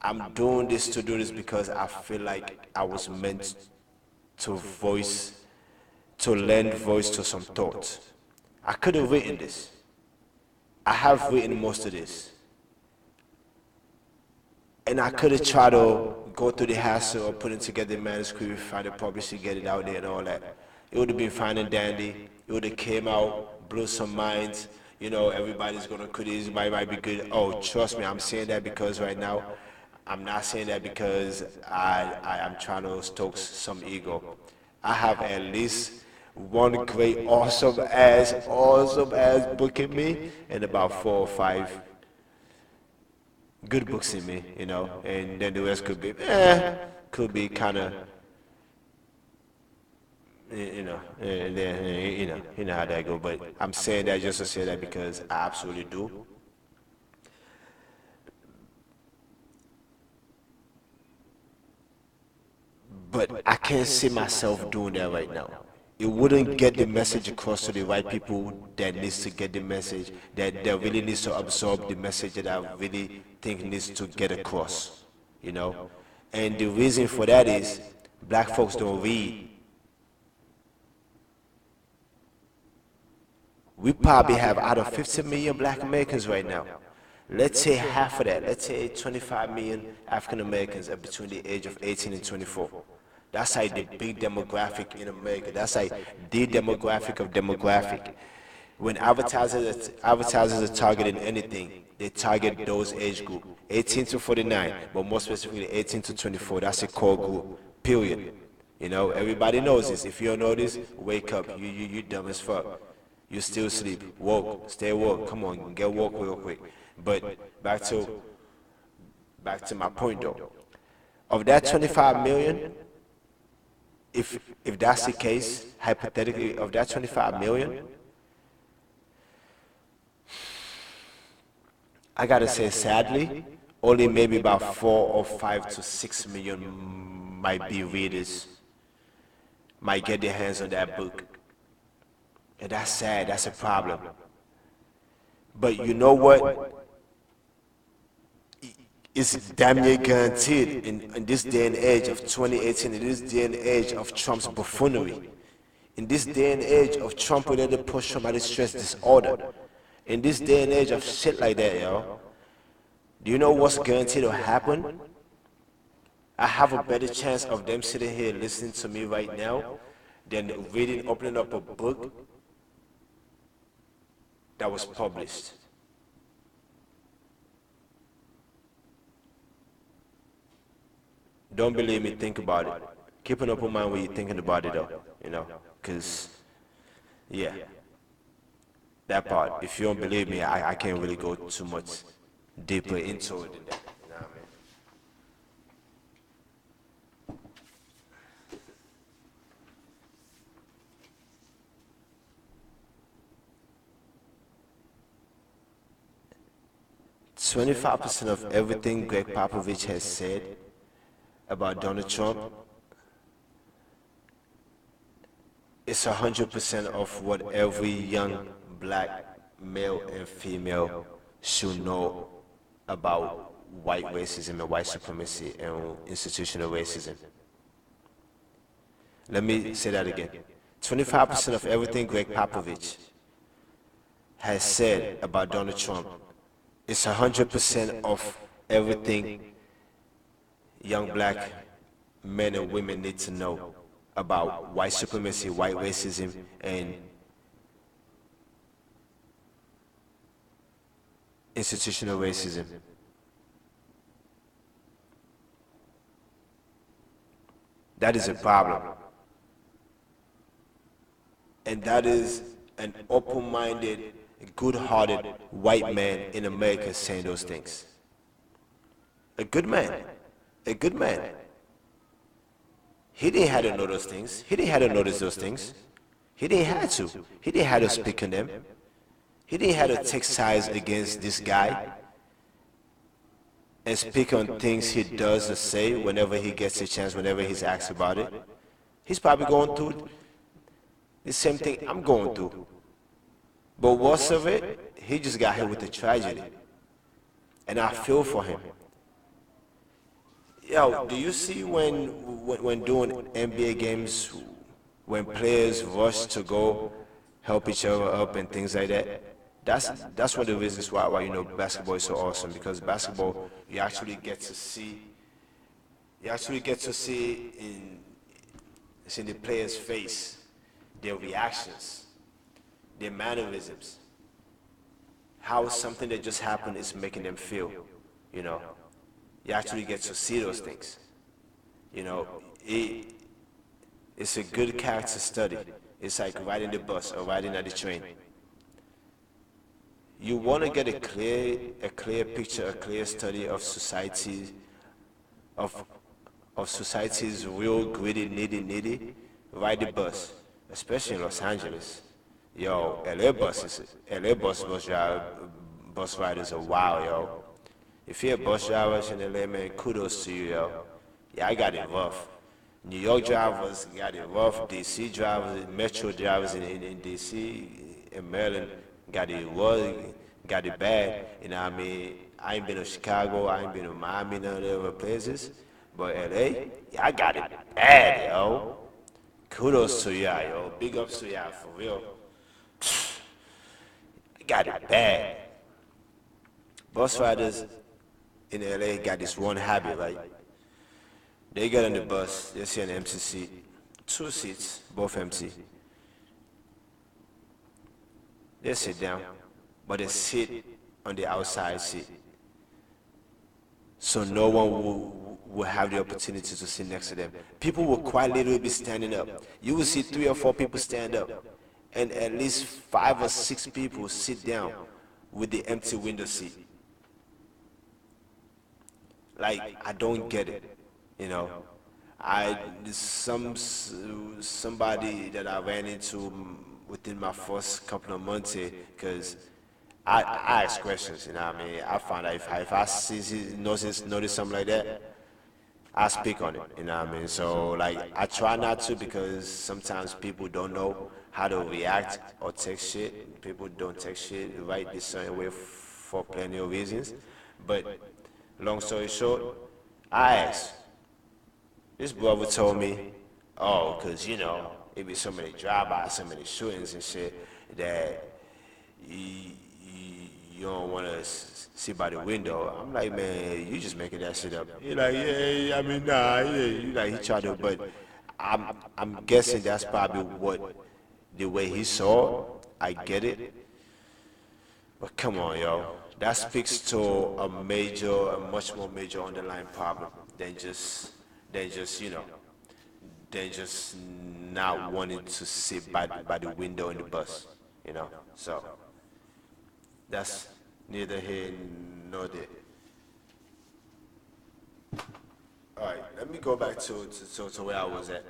I'm doing this to do this because I feel like I was meant to lend voice to some thoughts. I could have written this. I have written most of this. And I could have tried to go through the hassle of putting together the manuscript, find a publisher, get it out there and all that. It would have been fine and dandy. It would have came out, blew some minds. You know, everybody's going to criticize, it might be good. Oh, trust me, I'm saying that because right now, I'm not saying that because I am trying to stoke some ego. I have at least one great, awesome ass book in me, and about 4 or 5 good books in me, you know, and then the rest could be kind of, you know how that go. But I'm saying that just to say that because I absolutely do. But I can't see myself doing that right now. It wouldn't get the message across to the right people that needs to get the message, that really needs to absorb the message that I really think needs to get across, you know? And the reason for that is black folks don't read. We probably have out of 50 million black Americans right now. Let's say half of that, let's say 25 million African Americans are between the age of 18 and 24. That's like the big demographic in America. That's like the demographic of demographic. When advertisers are targeting anything, they target those age group, 18 to 49, but more specifically 18 to 24. That's a core group, period. You know, everybody knows this. If you don't know this, wake up. You dumb as fuck. You still sleep. Woke. Stay woke. Come on, get woke real quick. But back to my point though. Of that 25 million, if that's the case, hypothetically, of that 25 million, I gotta say sadly, only maybe about 4 or 5 to 6 million might be readers, might get their hands on that book. And that's sad, that's a problem. But you know what? It's damn near guaranteed in this day and age of 2018, in this day and age of Trump's buffoonery, in this day and age of Trump related post-traumatic stress disorder, in this day and age of shit like that, yo, do you know what's guaranteed to happen? I have a better chance of them sitting here listening to me right now than opening up a book that was published. Don't believe me, think about it. Keep an open mind when you're thinking about it though, you know, because, yeah, that part, if you don't believe me, I can't really go too much deeper into it than that, you know what I mean? 25% of everything Greg Popovich has said about Donald Trump is 100% of what every young black male and female should know about white racism and white supremacy and institutional racism. Let me say that again. 25% of everything Greg Popovich has said about Donald Trump is 100% of everything young black men and women need to know about white supremacy, white racism, and institutional racism. That is a problem. And that is an open-minded, good-hearted white man in America saying those things. A good man. A good man. He didn't have to know those things. He didn't have to notice those things. He didn't have to. He didn't have to speak on them. He didn't have to take sides against this guy and speak on things he does or say whenever he gets a chance, whenever he's asked about it. He's probably going through the same thing I'm going through. But worse of it, he just got hit with a tragedy. And I feel for him. Yo, do you see when doing NBA games, when players rush to go help each other up and things like that? That's one of the reasons why basketball is so awesome, because basketball you actually get to see in the player's face their reactions, their mannerisms, how something that just happened is making them feel, you know. You actually get to see those things. You know, it's a good character study. It's like riding the bus or riding at the train. You want to get a clear picture, a clear study of society, of society's real gritty, nitty, ride the bus, especially in Los Angeles. Yo, bus riders are wild, yo. If you're a bus driver in LA, man, kudos to you, yo. Yeah, I got it rough. New York drivers got it rough. DC drivers, Metro drivers in DC, in Maryland, got it rough, got it bad. You know what I mean? I ain't been to Chicago, I ain't been to Miami, none of the other places. But LA, yeah, I got it bad, yo. Kudos to y'all, yo. Big ups to y'all, for real. I got it bad. Bus riders in LA got this one habit, right? They get on the bus, they see an empty seat, 2 seats, both empty. They sit down, but they sit on the outside seat. So no one will have the opportunity to sit next to them. People will quite literally be standing up. You will see 3 or 4 people stand up, and at least 5 or 6 people sit down with the empty window seat. Like, I don't get it, you know. Somebody that I ran into within my first couple of months here, because I ask questions, you know what I mean? I find out if I notice something like that, I speak on it, you know what I mean? So, like, I try not to, because sometimes people don't know how to react or take shit. People don't take shit right this certain way for plenty of reasons. But long story short, I asked. This brother told me, oh, because, you know, it be so many drive-bys, so many shootings and shit, that you don't want to see by the window. I'm like, man, you just making that shit up. He like, yeah, I mean, nah, yeah. You like, he tried to, but I'm guessing that's probably the way he saw it. I get it. But come on, yo. That speaks to a much more major underlying problem than just not wanting to sit by the window in the bus, you know. So that's neither here nor there. All right, let me go back to where I was at.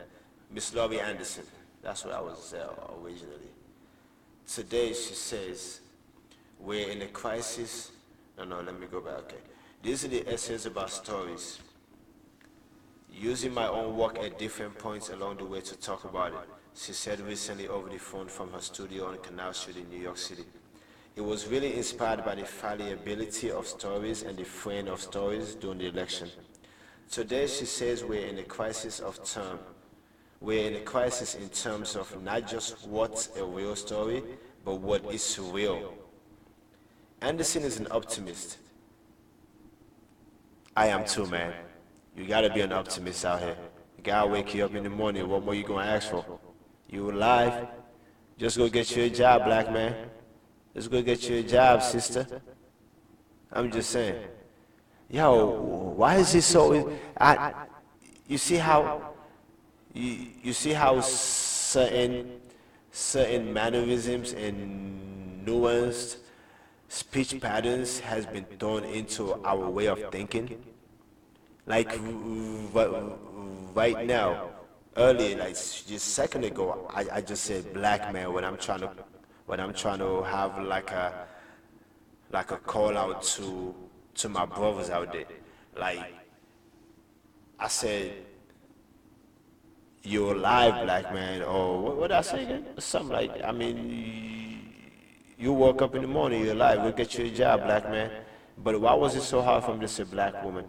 Miss Laurie Anderson. That's where I was originally. Today she says, we're in a crisis. No, let me go back. Okay. These are the essays about stories. Using my own work at different points along the way to talk about it, she said recently over the phone from her studio on Canal Street in New York City. It was really inspired by the fallibility of stories and the fraying of stories during the election. Today, she says we're in a crisis We're in a crisis in terms of not just what's a real story, but what is real. Anderson is an optimist. I am too, man. You gotta be an optimist out here. God wake you up in the morning, what more you gonna ask for? You alive? Just go get you a job, black man. Just go get you a job, sister. I'm just saying. Yo, why is it so... you see how... You see how certain mannerisms and nuanced speech patterns has been thrown into our way of thinking? Like right now, earlier, like just a second ago, I just said black man when I'm trying to have like a call out to my brothers out there. Like I said, you're alive, black man, or what did I say again? Something like, I mean, You woke up in the morning, you're alive, go get you a job, black man. But why was it so hard for him to say black woman?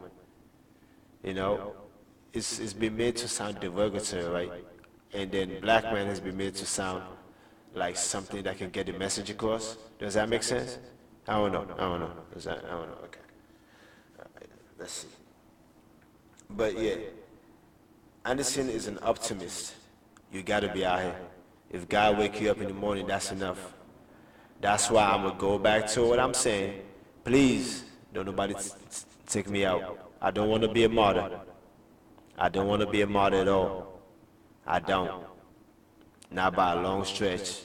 You know, it's been made to sound derogatory, right? And then black man has been made to sound like something that can get the message across. Does that make sense? I don't know. I don't know. I don't know. Okay. Let's see. But yeah, Anderson is an optimist. You gotta be out here. If God wake you up in the morning, that's enough. That's why I'm gonna go back to what I'm saying. Please, don't nobody take me out. I don't want to be a martyr. I don't want to be a martyr at all. I don't. Not by a long stretch.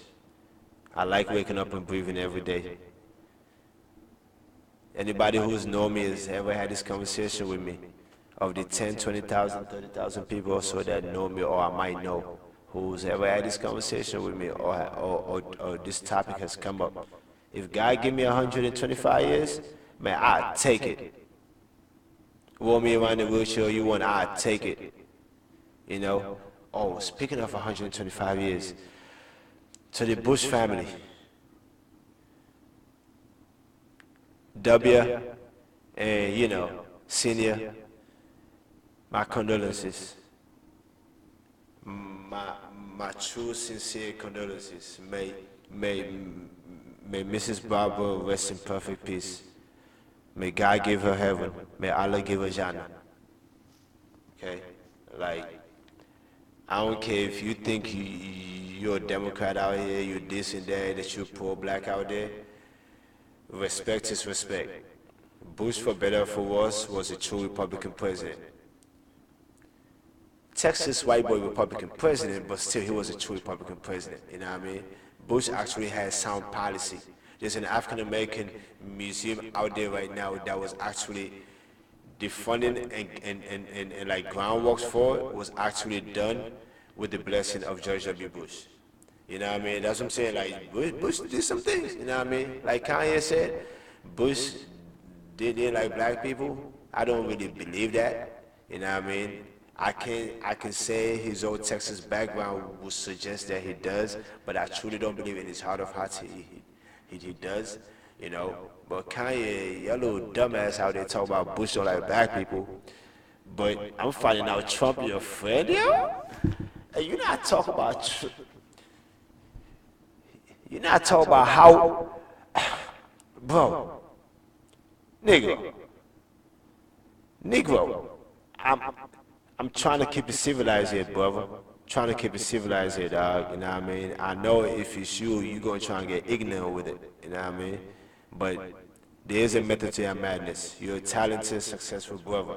I like waking up and breathing every day. Anybody who's known me has ever had this conversation with me. Of the 10, 20,000, 30,000 people or so that know me or I might know, who's ever had this conversation with me or this topic has come up. If God give me 125 years, man, I'd take it. Roll me around the wheelchair you want, I'd take it. You know? Oh, speaking of 125 years, to the Bush family, W and, you know, Senior, my condolences. My true, sincere condolences. May Mrs. Barbara rest in perfect peace. May God give her heaven. May Allah give her Jannah. Okay? Like, I don't care if you think you're a Democrat out here, you're this and that you're pro-black out there. Respect is respect. Bush, for better or for worse, was a true Republican president. Texas white boy Republican president, but still he was a true Republican president, you know what I mean? Bush actually had sound policy. There's an African American museum out there right now that was actually, the funding and like groundworks for it was actually done with the blessing of George W. Bush. You know what I mean? That's what I'm saying, like Bush did some things, you know what I mean? Like Kanye said, Bush didn't like black people. I don't really believe that, you know what I mean? I can say his old Texas background would suggest that he does, but I truly don't believe in his heart of hearts he does, you know. But Kanye, your little dumbass out there talking about Bush don't like black people, but I'm finding out Trump your friend, yo? Hey, you're not talking about you're not talking about how, bro, Negro, I'm trying to keep it civilized here, brother. Trying to keep it civilized here, dog. You know what I mean? I know if it's you, you're going to try and get ignorant with it. You know what I mean? But there is a method to your madness. You're a talented, successful brother.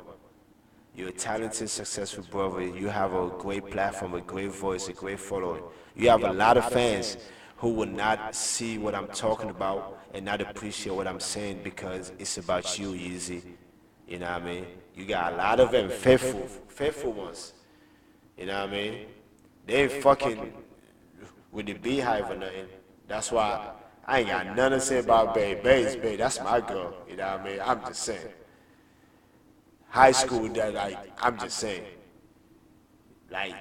You're a talented, successful brother. You have a great platform, a great voice, a great following. You have a lot of fans who will not see what I'm talking about and not appreciate what I'm saying because it's about you, Yeezy. You know what I mean? You got a lot of them, faithful ones. You know what I mean? They ain't fucking with the beehive or nothing. That's why I ain't got nothing to say about Bae. Bae's Bae, that's my girl. You know what I mean? I'm just saying. High school, that like, I'm just saying. Like,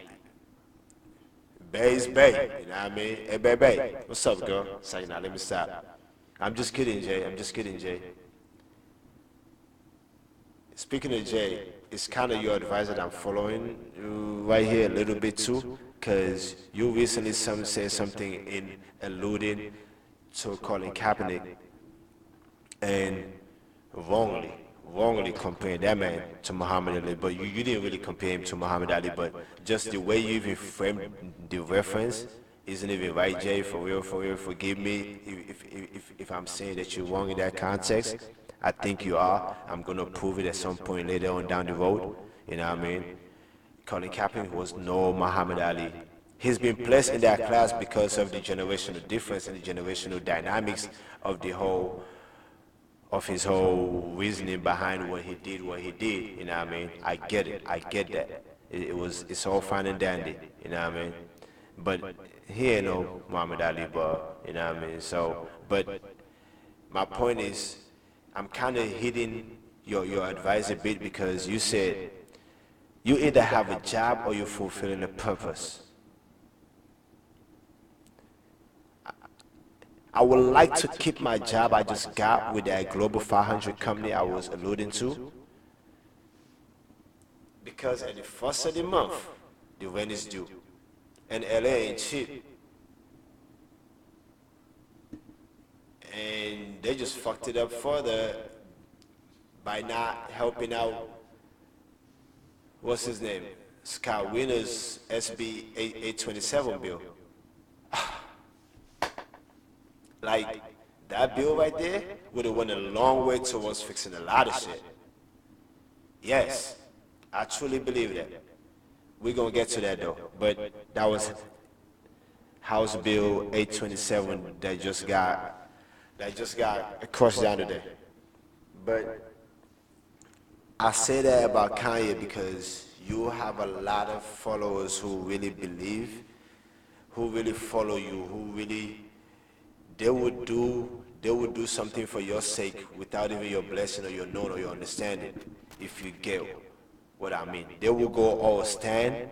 Bae's Bae. You know what I mean? Hey, Bae, what's up, girl? Say, now let me stop. I'm just kidding, Jay. I'm just kidding, Jay. Speaking of Jay, it's kind of your advice that I'm following right here a little bit too, because you recently said something in alluding to Colin Kaepernick, and wrongly comparing that man to Muhammad Ali, but you didn't really compare him to Muhammad Ali, but just the way you even framed the reference isn't even right, Jay. For real, forgive me if I'm saying that you're wrong in that context. I think you are. I'm going to prove it at some point later on down the road. You know what I mean? Colin Kaepernick was no Muhammad Ali. He's been placed in that class because of the generational difference and the generational dynamics of his whole reasoning behind what he did. You know what I mean? I get it. I get that. It's all fine and dandy. You know what I mean? But he ain't no Muhammad Ali, but you know what I mean? So, but my point is, I'm kind of hitting your advice a bit because you said you either have a job or you're fulfilling a purpose. I would like to keep my job I just got with that Global 500 company I was alluding to, because at the first of the month, the rent is due. And LA ain't cheap. And they just fucked it up further by not helping out, what's his name? Scott Wiener's SB 827 bill. Like, that bill right there would have went a long way towards fixing a lot of shit. Yes, I truly believe that. We're gonna get to that though, but that was House Bill 827 that just got crushed down today. But I say that about Kanye because you have a lot of followers who really believe, who really follow you, who really, they would do something for your sake without even your blessing or your knowing or your understanding, if you get what I mean. They will go all stand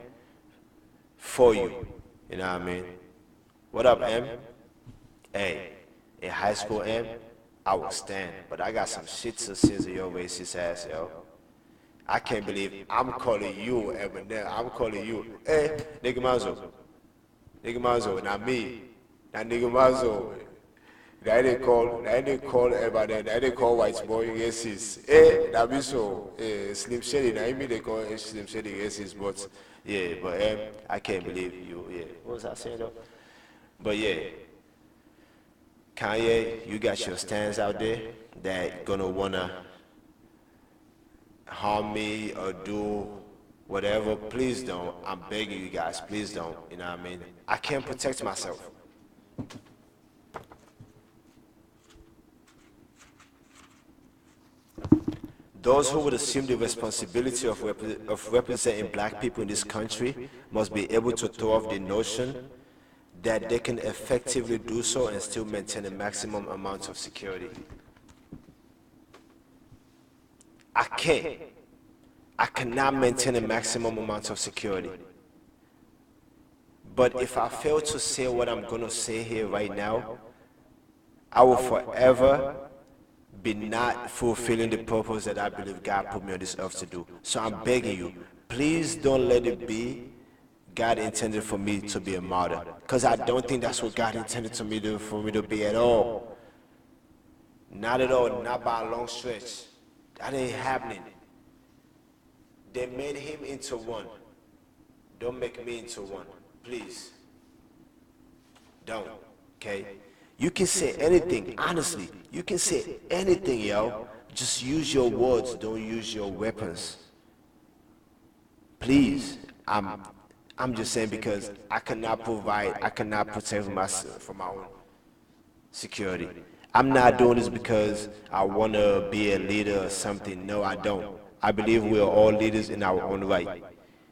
for you, you know what I mean? What up, M? Hey, in high school, M, I will stand, but I got some shit to say to your racist ass, yo. I can't believe I'm calling you Eminem. I'm calling you, hey, nigga Mazo, not me, not nigga Mazo. I didn't call everybody, I didn't call white boy racist. Eh, that be so, Slim Shady, I mean they call Slim Shady racist, but yeah, but I can't believe you, yeah. What was I saying though? But yeah, Kanye, you got your stands out there that gonna wanna harm me or do whatever. Please don't. I'm begging you guys, please don't. You know what I mean? I can't protect myself. Those who would assume the responsibility of representing black people in this country must be able to throw off the notion that they can effectively do so and still maintain a maximum amount of security. I can't. I cannot maintain a maximum amount of security. But if I fail to say what I'm going to say here right now, I will forever be not fulfilling the purpose that I believe God put me on this earth to do. So I'm begging you, please don't let it be God intended for me to be a martyr. Because I don't think that's what God intended for me to be at all. Not at all, not by a long stretch. That ain't happening. They made him into one. Don't make me into one, please. Don't, okay? You can say anything, honestly. You can say anything, yo. Just use your words, don't use your weapons. Please. I'm just saying because I cannot protect myself from my own security. I'm not doing this because I want to be a leader or something. No, I don't. I believe we are all leaders in our own right.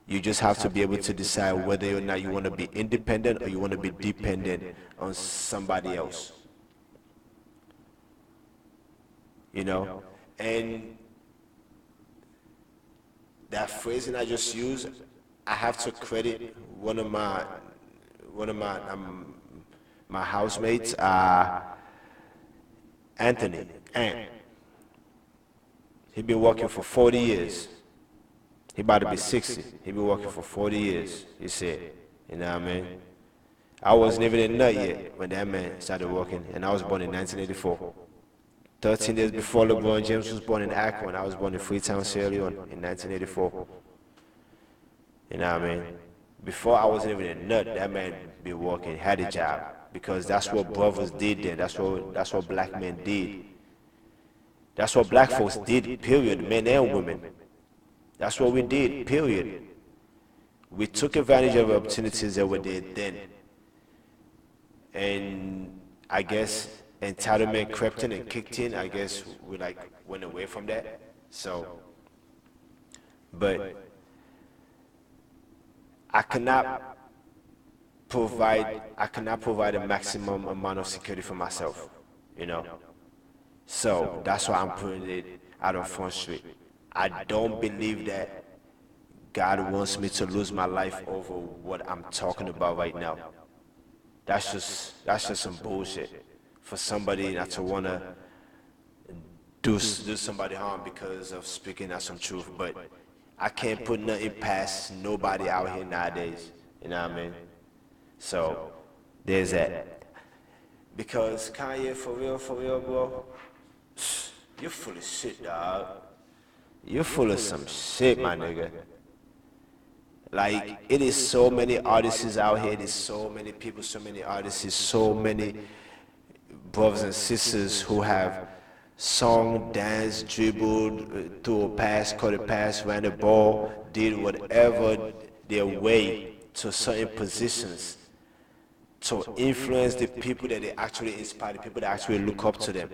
You just have to be able to decide whether or not you want to be independent or you want to be dependent on somebody else. You know? And that phrasing I just used, I have to credit one of my housemates, Anthony. He been working for 40 years. He about to be 60. He been working for 40 years, he said. You know what I mean? I wasn't even a nut yet when that man started working, and I was born in 1984. 13 years before LeBron James was born in Akron, I was born in Freetown, Sierra Leone in 1984. You know what I mean? Before I wasn't even a nut, that man be working, had a job, because that's what brothers did then. That's what black men did. That's what black folks did, period, men and women. That's what we did, period. We took advantage of opportunities that were there then. And I guess entitlement crept in and kicked in. I guess we went away from that. So, but I cannot provide a maximum amount of security for myself, you know. So that's why I'm putting it out on Front Street. I don't believe that God wants me to lose my life over what I'm talking about right now. That's just some bullshit. for somebody not to want to do somebody harm because of speaking out some truth. But I can't put nothing past nobody out here nowadays. You know what I mean? So there's that. Because Kanye, for real, bro, you're full of shit, dog. You're full of some shit, my nigga. Like, it is so many artists out here, there's so many people, so many artists, so many brothers and sisters who have sung, danced, dribbled, threw a pass, caught a pass, ran a ball, did whatever their way to certain positions to influence the people that they actually inspire, the people that actually look up to them.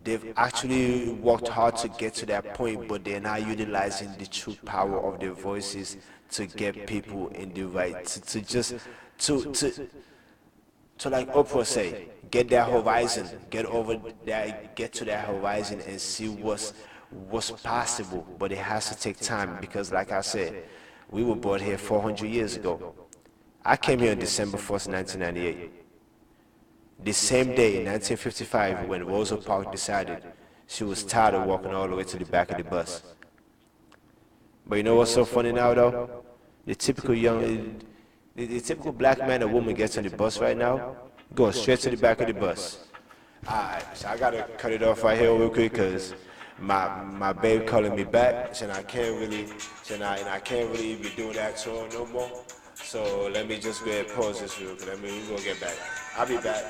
They've actually worked hard to get to that point, but they're not utilizing the true power of their voices to get people in the right, to like Oprah say, get that horizon, get over that, get to that horizon and see what's possible. But it has to take time because, like I said, we were brought here 400 years ago. I came here on December 1st, 1998. The same day in 1955 when Rosa Parks decided she was tired of walking all the way to the back of the bus. But you know what's so funny now though? The typical black man or woman gets on the bus right now, going straight to the back of the bus. Alright, so I gotta cut it off right here real quick because my babe calling me back, and I can't really be doing that to her no more. So let me just go ahead and pause this real quick. We're gonna get back. I'll be back.